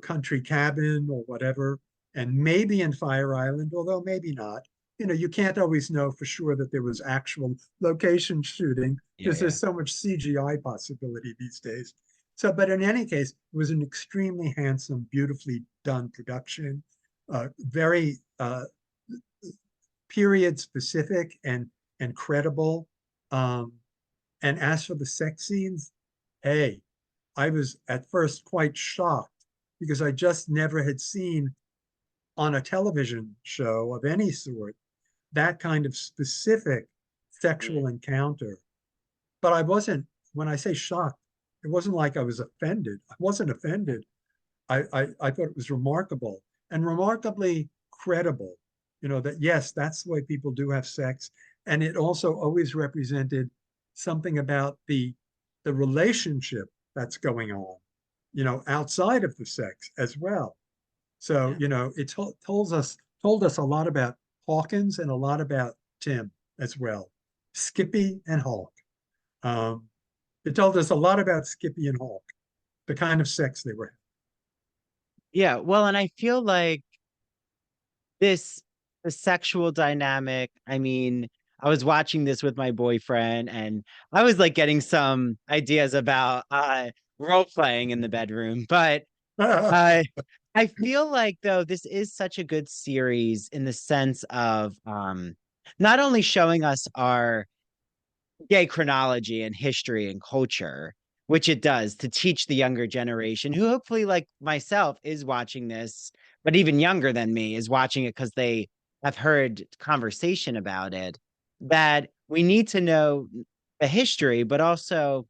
Speaker 1: country cabin or whatever, and maybe in Fire Island, although maybe not. You can't always know for sure that there was actual location shooting
Speaker 3: Yeah,
Speaker 1: because
Speaker 3: yeah.
Speaker 1: there's so much CGI possibility these days. So, but in any case, it was an extremely handsome, beautifully done production, very period specific and credible. Um, and as for the sex scenes, hey, I was at first quite shocked because I just never had seen on a television show of any sort that kind of specific
Speaker 3: Mm.
Speaker 1: sexual encounter. But I wasn't, when I say shocked, it wasn't like I was offended. I wasn't offended. I thought it was remarkable and remarkably credible, that yes, that's the way people do have sex. And it also always represented something about the relationship that's going on, outside of the sex as well. So,
Speaker 3: Yeah.
Speaker 1: it told us a lot about Hawkins and a lot about Tim as well. Skippy and Hawk. Um, it told us a lot about Skippy and Hawk, the kind of sex they were
Speaker 3: Yeah, well, and I feel like this the sexual dynamic. I mean, I was watching this with my boyfriend and I was like getting some ideas about role playing in the bedroom, but uh I feel like though this is such a good series in the sense of not only showing us our gay chronology and history and culture, which it does to teach the younger generation who hopefully like myself is watching this, but even younger than me is watching it because they have heard conversation about it, that we need to know the history, but also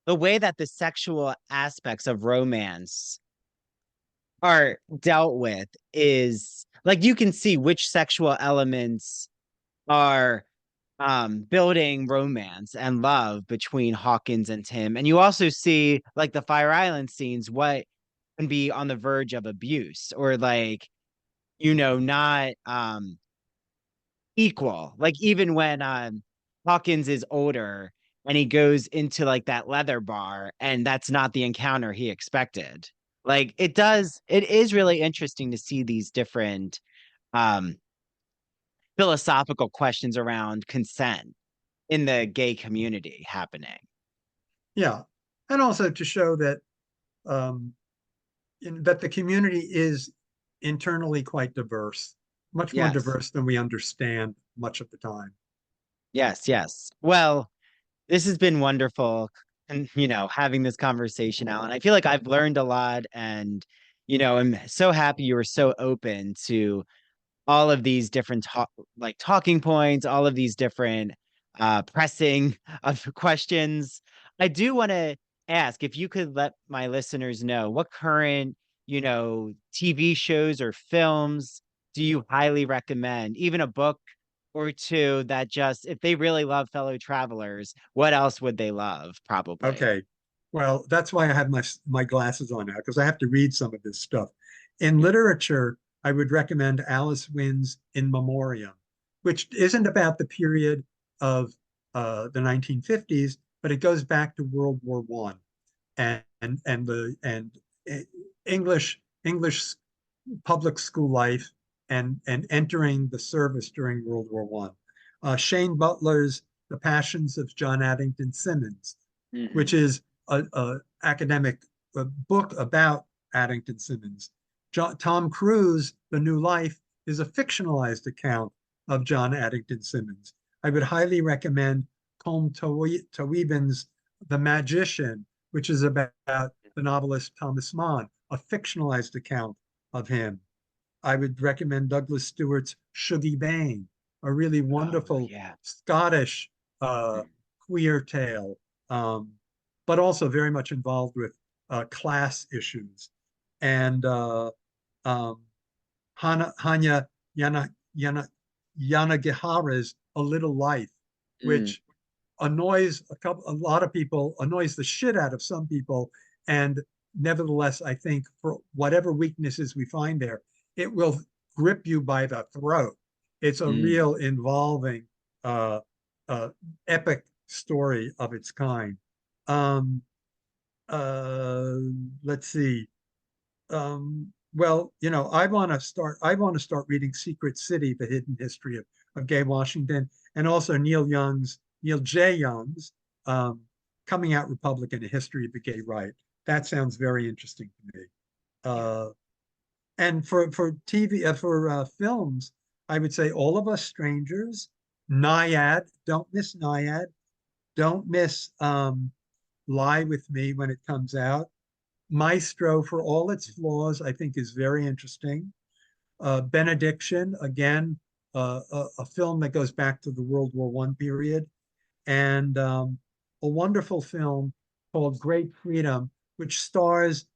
Speaker 3: the way that the sexual aspects of romance are dealt with is like you can see which sexual elements are building romance and love between Hawkins and Tim. And you also see like the Fire Island scenes, what can be on the verge of abuse or like, not equal. Like even when Hawkins is older and he goes into like that leather bar and that's not the encounter he expected. Like it is really interesting to see these different um philosophical questions around consent in the gay community happening.
Speaker 1: Yeah. And also to show that um, that the community is internally quite diverse, much more
Speaker 3: Yes.
Speaker 1: diverse than we understand much of the time.
Speaker 3: Yes, yes. Well, this has been wonderful and having this conversation, Alan. I feel like I've learned a lot and I'm so happy you were so open to all of these different talking points, all of these different pressing of questions. I do want to ask if you could let my listeners know what current, TV shows or films do you highly recommend? Even a book or two that just if they really love fellow travelers, what else would they love? Probably.
Speaker 1: Okay. Well, that's why I have my glasses on now, because I have to read some of this stuff. In literature, I would recommend Alice Wynn's In Memoriam, which isn't about the period of the 1950s, but it goes back to World War One and eh, English public school life and entering the service during World War One. Shane Butler's The Passions of John Addington Symonds, which
Speaker 3: Mhm.
Speaker 1: is a academic book about Addington Symonds. Tom Cruise, The New Life, is a fictionalized account of John Addington Symonds. I would highly recommend Colm Toweben's The Magician, which is about the novelist Thomas Mallon, a fictionalized account of him. I would recommend Douglas Stewart's Shuggie Bain, a really
Speaker 3: Oh,
Speaker 1: wonderful
Speaker 3: yeah.
Speaker 1: Scottish
Speaker 3: Mm.
Speaker 1: queer tale, um, but also very much involved with class issues. And um, Hanya Yanagihara's A Little Life,
Speaker 3: Mm.
Speaker 1: which a lot of people, annoys the shit out of some people, and nevertheless, I think for whatever weaknesses we find there, it will grip you by the throat. It's a
Speaker 3: Mm.
Speaker 1: real involving, uh, uh, epic story of its kind. Um, uh, let's see. Well, I want to start reading Secret City, The Hidden History of Gay Washington, and also Neil J. Young's Coming Out Republican, A History of the Gay Right. That sounds very interesting to me.
Speaker 3: Yeah.
Speaker 1: Uh, and for TV, for films, I would say All of Us Strangers, Naiad, don't miss Naiad, don't miss Lie with Me when it comes out. Maestro, for all its flaws, I think is very interesting. Benediction, again, a film that goes back to the World War One period, and a wonderful film called Great Freedom, which stars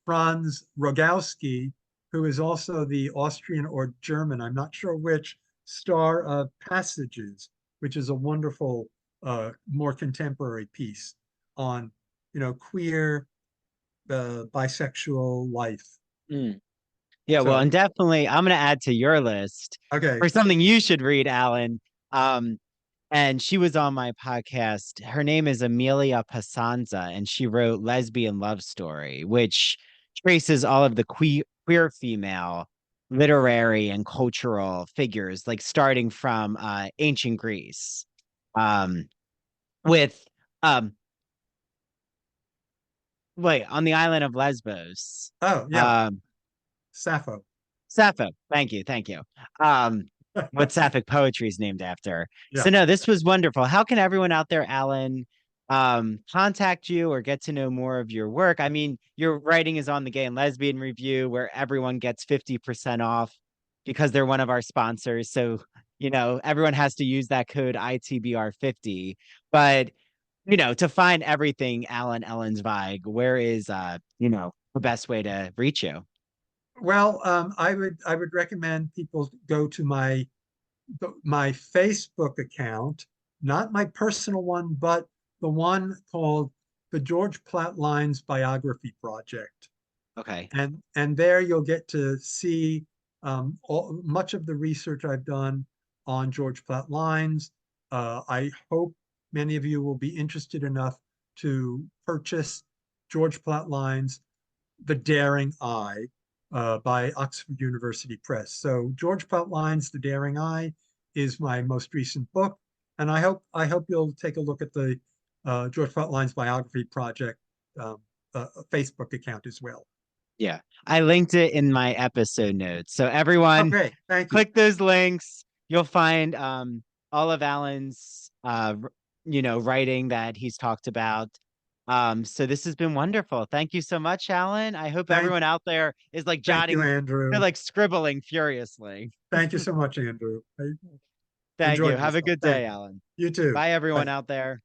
Speaker 1: Franz Rogowski, who is also the Austrian or German, I'm not sure which, star of Passages, which is a wonderful, more contemporary piece on, queer bisexual life.
Speaker 3: Mm. Yeah, well,
Speaker 1: So,
Speaker 3: and definitely I'm gonna add to your list
Speaker 1: okay.
Speaker 3: for something you should read, Alan. Um, and she was on my podcast. Her name is Amelia Pasanza, and she wrote Lesbian Love Story, which traces all of the queer female literary and cultural figures, like starting from ancient Greece, um, with wait, on the island of Lesbos.
Speaker 1: Oh, yeah,
Speaker 3: Um,
Speaker 1: Sappho.
Speaker 3: Sappho. Thank you. Thank you. Um, what Sapphic poetry is named after.
Speaker 1: Yeah.
Speaker 3: So no, this was wonderful. How can everyone out there, Alan, contact you or get to know more of your work? I mean, your writing is on the Gay and Lesbian Review, where everyone gets 50% off because they're one of our sponsors. So, everyone has to use that code ITBR50. But, to find everything Alan Ellenzweig, where is the best way to reach you?
Speaker 1: Well, I would recommend people go to my Facebook account, not my personal one, but the one called the George Platt Lines Biography Project.
Speaker 3: Okay.
Speaker 1: And there you'll get to see much of the research I've done on George Platt Lines. I hope many of you will be interested enough to purchase George Platt Lines, The Daring Eye, by Oxford University Press. So George Platt Lines, The Daring Eye is my most recent book, and I hope you'll take a look at the George Platt Lines Biography Project um, Facebook account as well.
Speaker 3: Yeah. I linked it in my episode notes. So everyone
Speaker 1: Okay, thank you.
Speaker 3: click those links. You'll find all of Alan's writing that he's talked about. So this has been wonderful. Thank you so much, Alan. I hope
Speaker 1: Thank,
Speaker 3: everyone out there is like
Speaker 1: thank you,
Speaker 3: jotting, they're
Speaker 1: Andrew.
Speaker 3: like scribbling furiously.
Speaker 1: Thank you so much, Andrew. I
Speaker 3: Thank you.
Speaker 1: enjoyed
Speaker 3: Have a
Speaker 1: myself.
Speaker 3: good day,
Speaker 1: Thanks.
Speaker 3: Alan.
Speaker 1: You too.
Speaker 3: Bye, everyone
Speaker 1: Bye.
Speaker 3: out there.